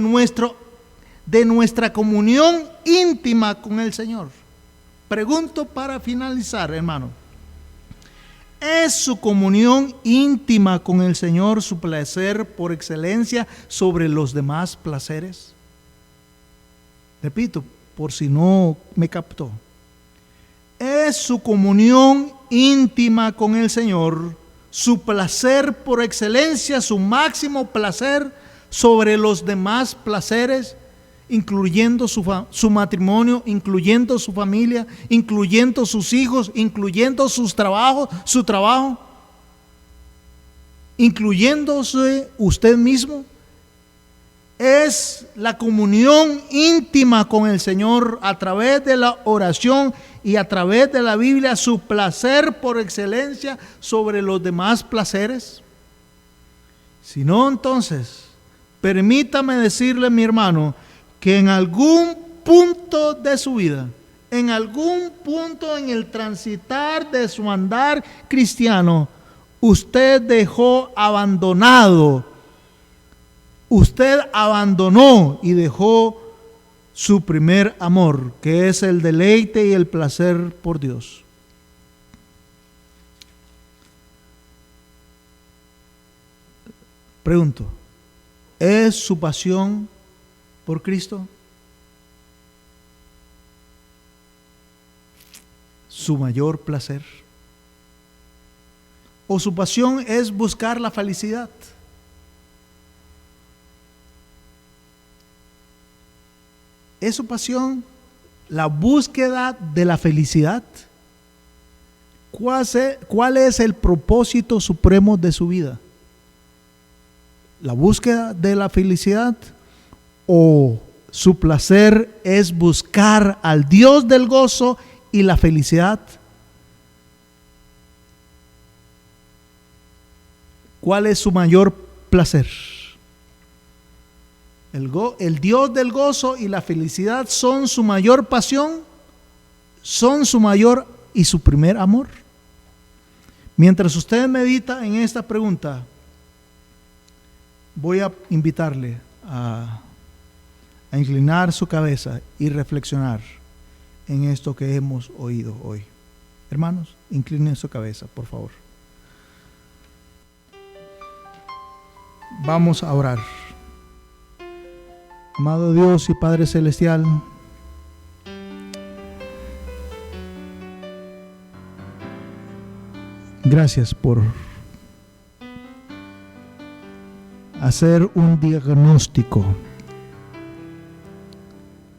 nuestra comunión íntima con el Señor. Pregunto para finalizar, hermano. ¿Es su comunión íntima con el Señor su placer por excelencia sobre los demás placeres? Repito, por si no me captó. ¿Es su comunión íntima con el Señor su placer por excelencia, su máximo placer sobre los demás placeres, incluyendo su matrimonio, incluyendo su familia, incluyendo sus hijos, incluyendo su trabajo, incluyéndose usted mismo? Es la comunión íntima con el Señor a través de la oración y a través de la Biblia su placer por excelencia sobre los demás placeres. Si no, entonces, permítame decirle, mi hermano, que en algún punto de su vida, en algún punto en el transitar de su andar cristiano, usted abandonó y dejó su primer amor, que es el deleite y el placer por Dios. Pregunto, ¿es su pasión por Cristo su mayor placer? ¿O su pasión es buscar la felicidad? ¿Es su pasión la búsqueda de la felicidad? ¿Cuál es el propósito supremo de su vida? ¿La búsqueda de la felicidad? ¿O su placer es buscar al Dios del gozo y la felicidad? ¿Cuál es su mayor placer? El Dios del gozo y la felicidad son su mayor pasión, son su mayor y su primer amor. Mientras usted medita en esta pregunta, voy a invitarle a inclinar su cabeza y reflexionar en esto que hemos oído hoy. Hermanos, inclinen su cabeza, por favor. Vamos a orar. Amado Dios y Padre Celestial, gracias por hacer un diagnóstico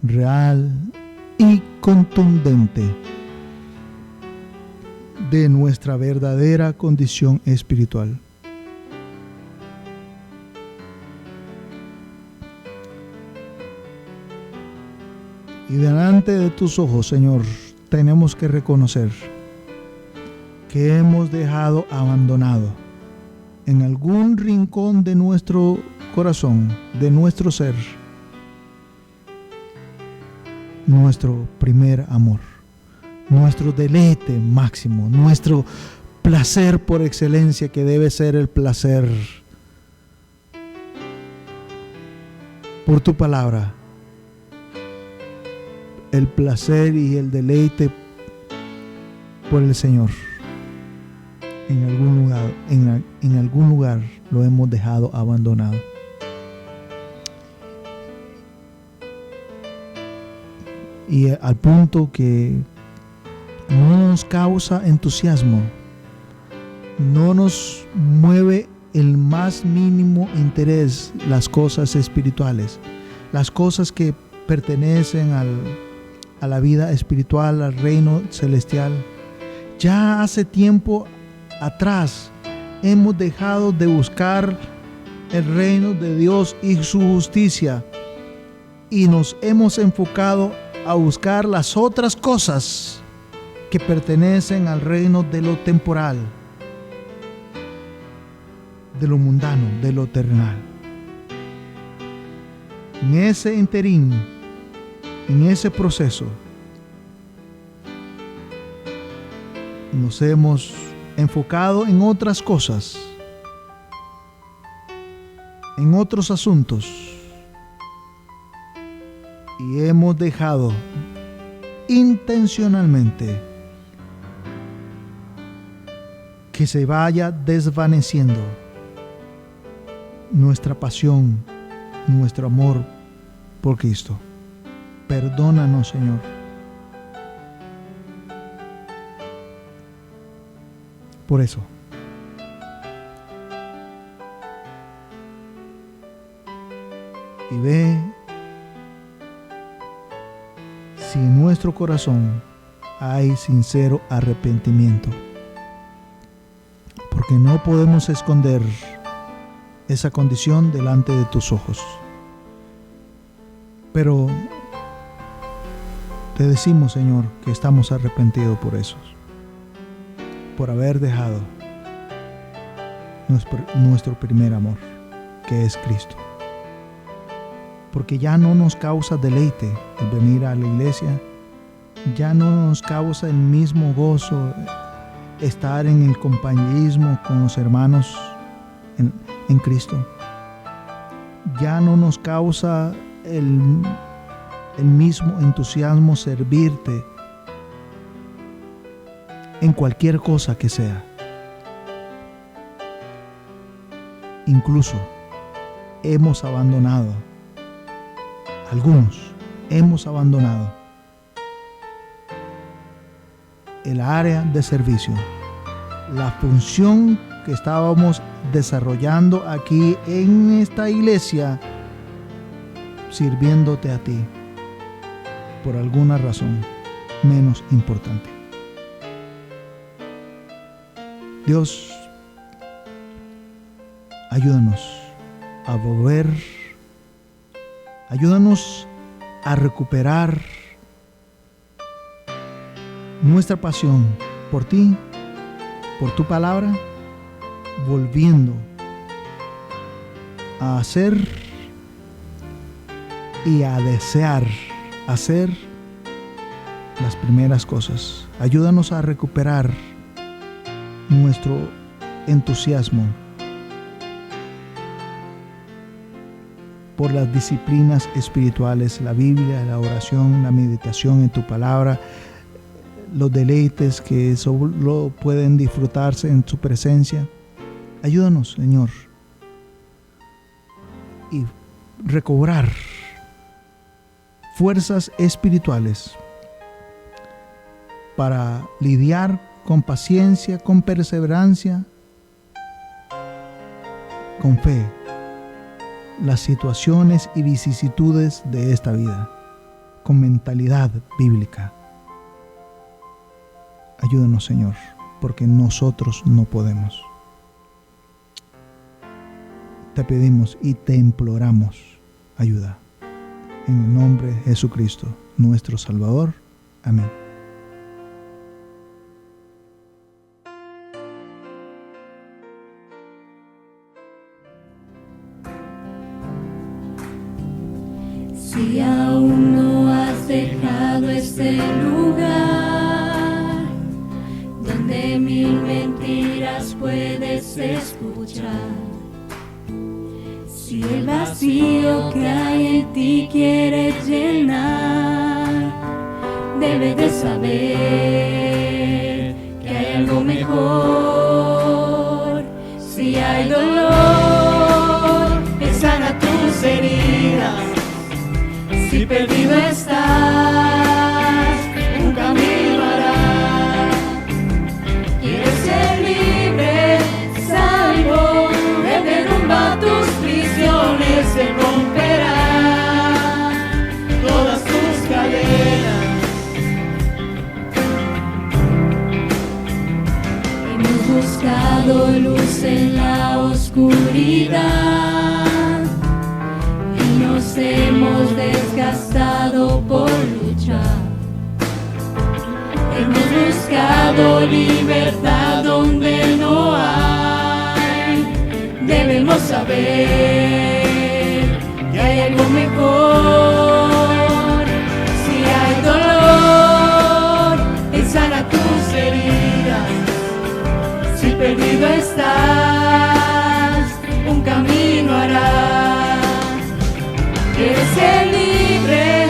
real y contundente de nuestra verdadera condición espiritual. Y delante de tus ojos, Señor, tenemos que reconocer que hemos dejado abandonado en algún rincón de nuestro corazón, de nuestro ser, nuestro primer amor, nuestro deleite máximo, nuestro placer por excelencia, que debe ser el placer por tu palabra, el placer y el deleite por el Señor. En algún lugar lo hemos dejado abandonado. Y al punto que no nos causa entusiasmo, no nos mueve el más mínimo interés las cosas espirituales, las cosas que pertenecen a la vida espiritual, al reino celestial. Ya hace tiempo atrás hemos dejado de buscar el reino de Dios y su justicia, y nos hemos enfocado a buscar las otras cosas que pertenecen al reino de lo temporal, de lo mundano, de lo terrenal. En ese interín, en ese proceso, nos hemos enfocado en otras cosas, en otros asuntos, y hemos dejado intencionalmente que se vaya desvaneciendo nuestra pasión, nuestro amor por Cristo. Perdónanos, Señor. Por eso, y ve si en nuestro corazón hay sincero arrepentimiento, porque no podemos esconder esa condición delante de tus ojos. Pero te decimos, Señor, que estamos arrepentidos por eso, por haber dejado nuestro primer amor, que es Cristo. Porque ya no nos causa deleite el venir a la iglesia, ya no nos causa el mismo gozo estar en el compañerismo con los hermanos en Cristo. Ya no nos causa el mismo entusiasmo servirte en cualquier cosa que sea. Incluso hemos abandonado, algunos hemos abandonado el área de servicio, la función que estábamos desarrollando aquí en esta iglesia, sirviéndote a ti por alguna razón menos importante. Dios, ayúdanos a volver, ayúdanos a recuperar nuestra pasión por ti, por tu palabra, volviendo a hacer y a desear hacer las primeras cosas. Ayúdanos a recuperar nuestro entusiasmo por las disciplinas espirituales, la Biblia, la oración, la meditación en tu palabra, los deleites que solo pueden disfrutarse en tu presencia. Ayúdanos, Señor, y recobrar fuerzas espirituales para lidiar con paciencia, con perseverancia, con fe, las situaciones y vicisitudes de esta vida, con mentalidad bíblica. Ayúdanos, Señor, porque nosotros no podemos. Te pedimos y te imploramos ayuda. En el nombre de Jesucristo, nuestro Salvador. Amén. Si aún no has dejado este lugar, donde mil mentiras puedes escuchar, si el vacío que hay en ti quieres llenar, debes de saber que hay algo mejor. Si hay dolor, sana tus heridas. Si perdido estás, un camino hará. Quieres ser libre, salvo, Él derrumba tus prisiones, se romperá todas tus cadenas. Hemos buscado luz en la oscuridad, nos hemos desgastado por luchar. Hemos buscado libertad donde no hay. Debemos saber que hay algo mejor. Si hay dolor, Él sana tus heridas. perdido estás, un camino hará. Quieres ser libre,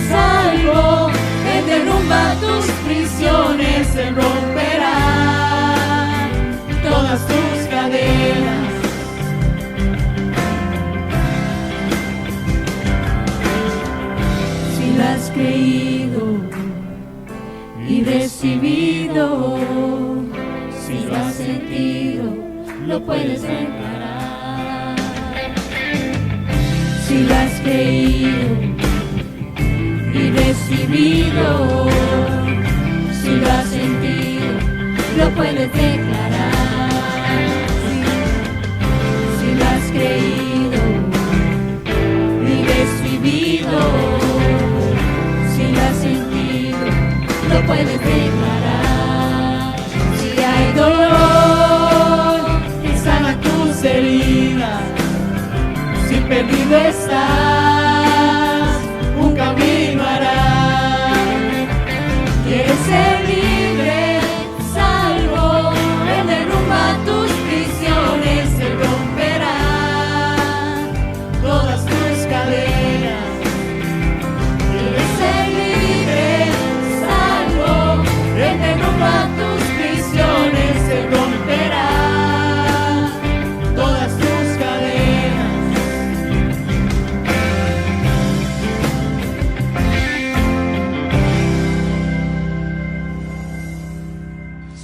salvo, Él derrumba tus prisiones, Él romperá todas tus cadenas. Si lo has creído y recibido, si lo has sentido, lo puedes declarar. Si lo has creído y recibido, si lo has sentido, lo puedes declarar. Si lo has creído y recibido, si lo has sentido, lo puedes declarar. Si hay dolor, Él sana tus heridas. Si perdido estás, un camino hará. Quieres ser libre, salvo, Él derrumba tus prisiones, Él romperá todas tus cadenas. Quieres ser libre, salvo, Él derrumba tus prisiones, Él romperá todas tus cadenas.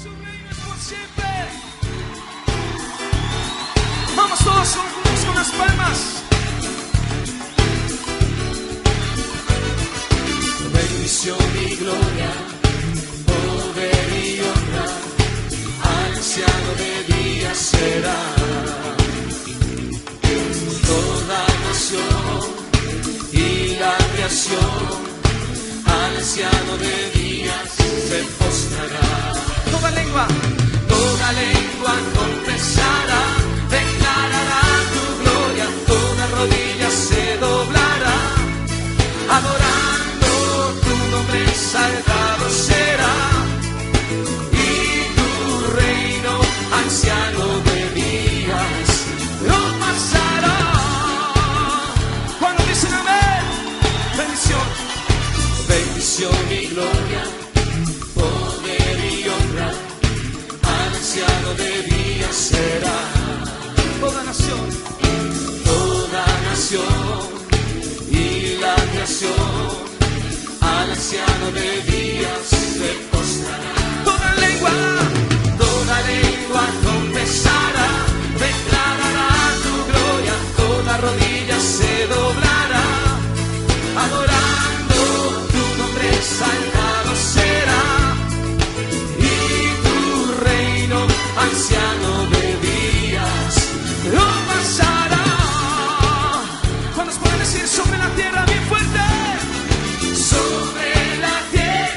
Su reino es por siempre. Vamos todos juntos con las palmas. Bendición y gloria, poder y honra, anciano de días será. Toda nación y la creación, al anciano de días se postrará. Toda lengua confesará, declarará tu gloria, toda rodilla se doblará, adorando tu nombre exaltado será, y tu reino, anciano de días, no pasará. Cuando dicen amén, bendición, bendición y gloria, poder y honra, anciano de días será. Toda nación y la creación, al anciano de días se postrará. Toda lengua confesará, declarará tu gloria, toda rodilla se doblará, adorando tu nombre exaltado será, y tu reino, anciano de días, no pasará. ¿Cuántos pueden decir sobre la tierra bien fuerte? Sobre la tierra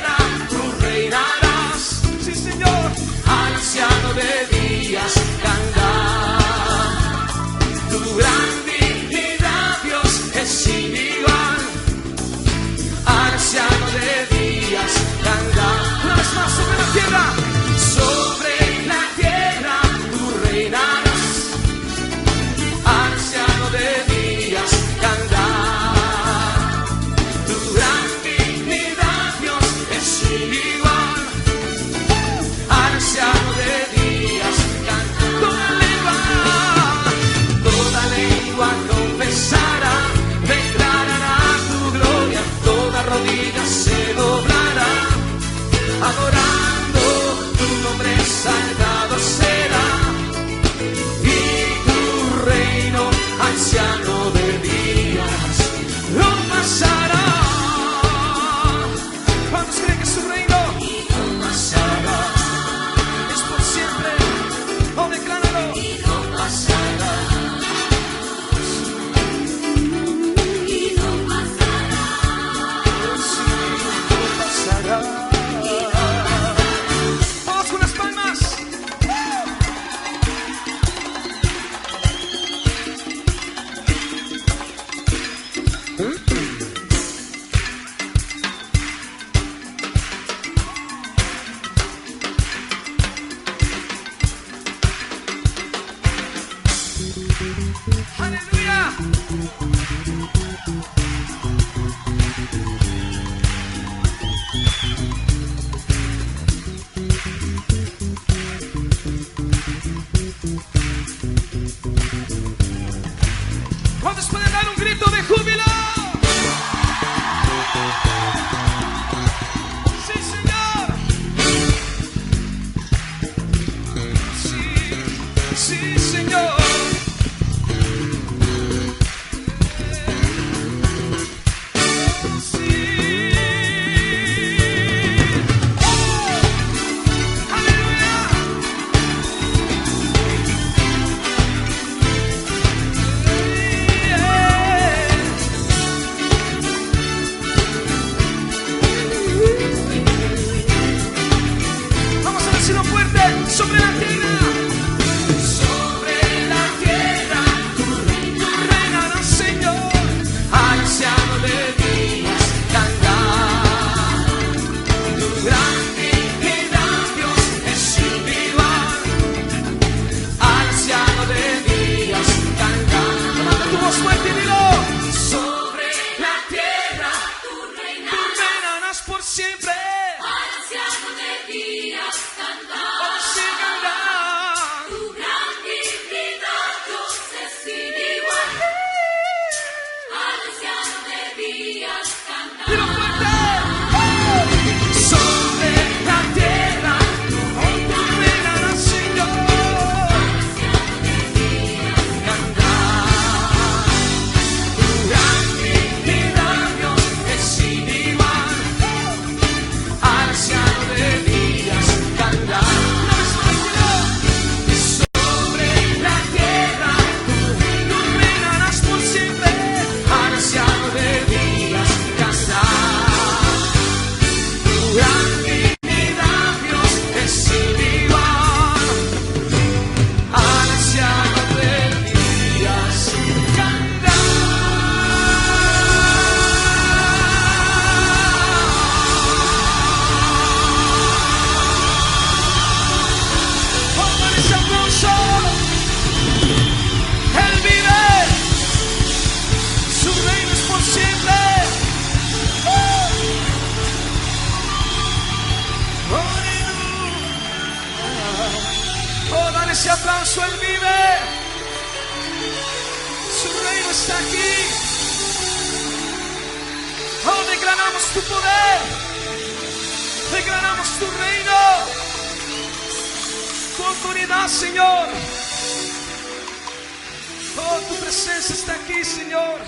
Aleluya. ¿Cuántos pueden dar un grito de júbilo? Sí, Señor. Sí, sí, Señor. Sobre la tierra, tu reinarás, Señor, anciano de días, cantar. Tu gran dignidad, Dios, es individual, anciano de días, cantar. Levanta tu voz fuerte y dilo. Sobre la tierra, tu reinarás por siempre, anciano de días, cantar. Ese aplauso, Él vive. Su reino está aquí. Oh, declaramos tu poder. Declaramos tu reino. Tu autoridad, Señor. Oh, tu presencia está aquí, Señor.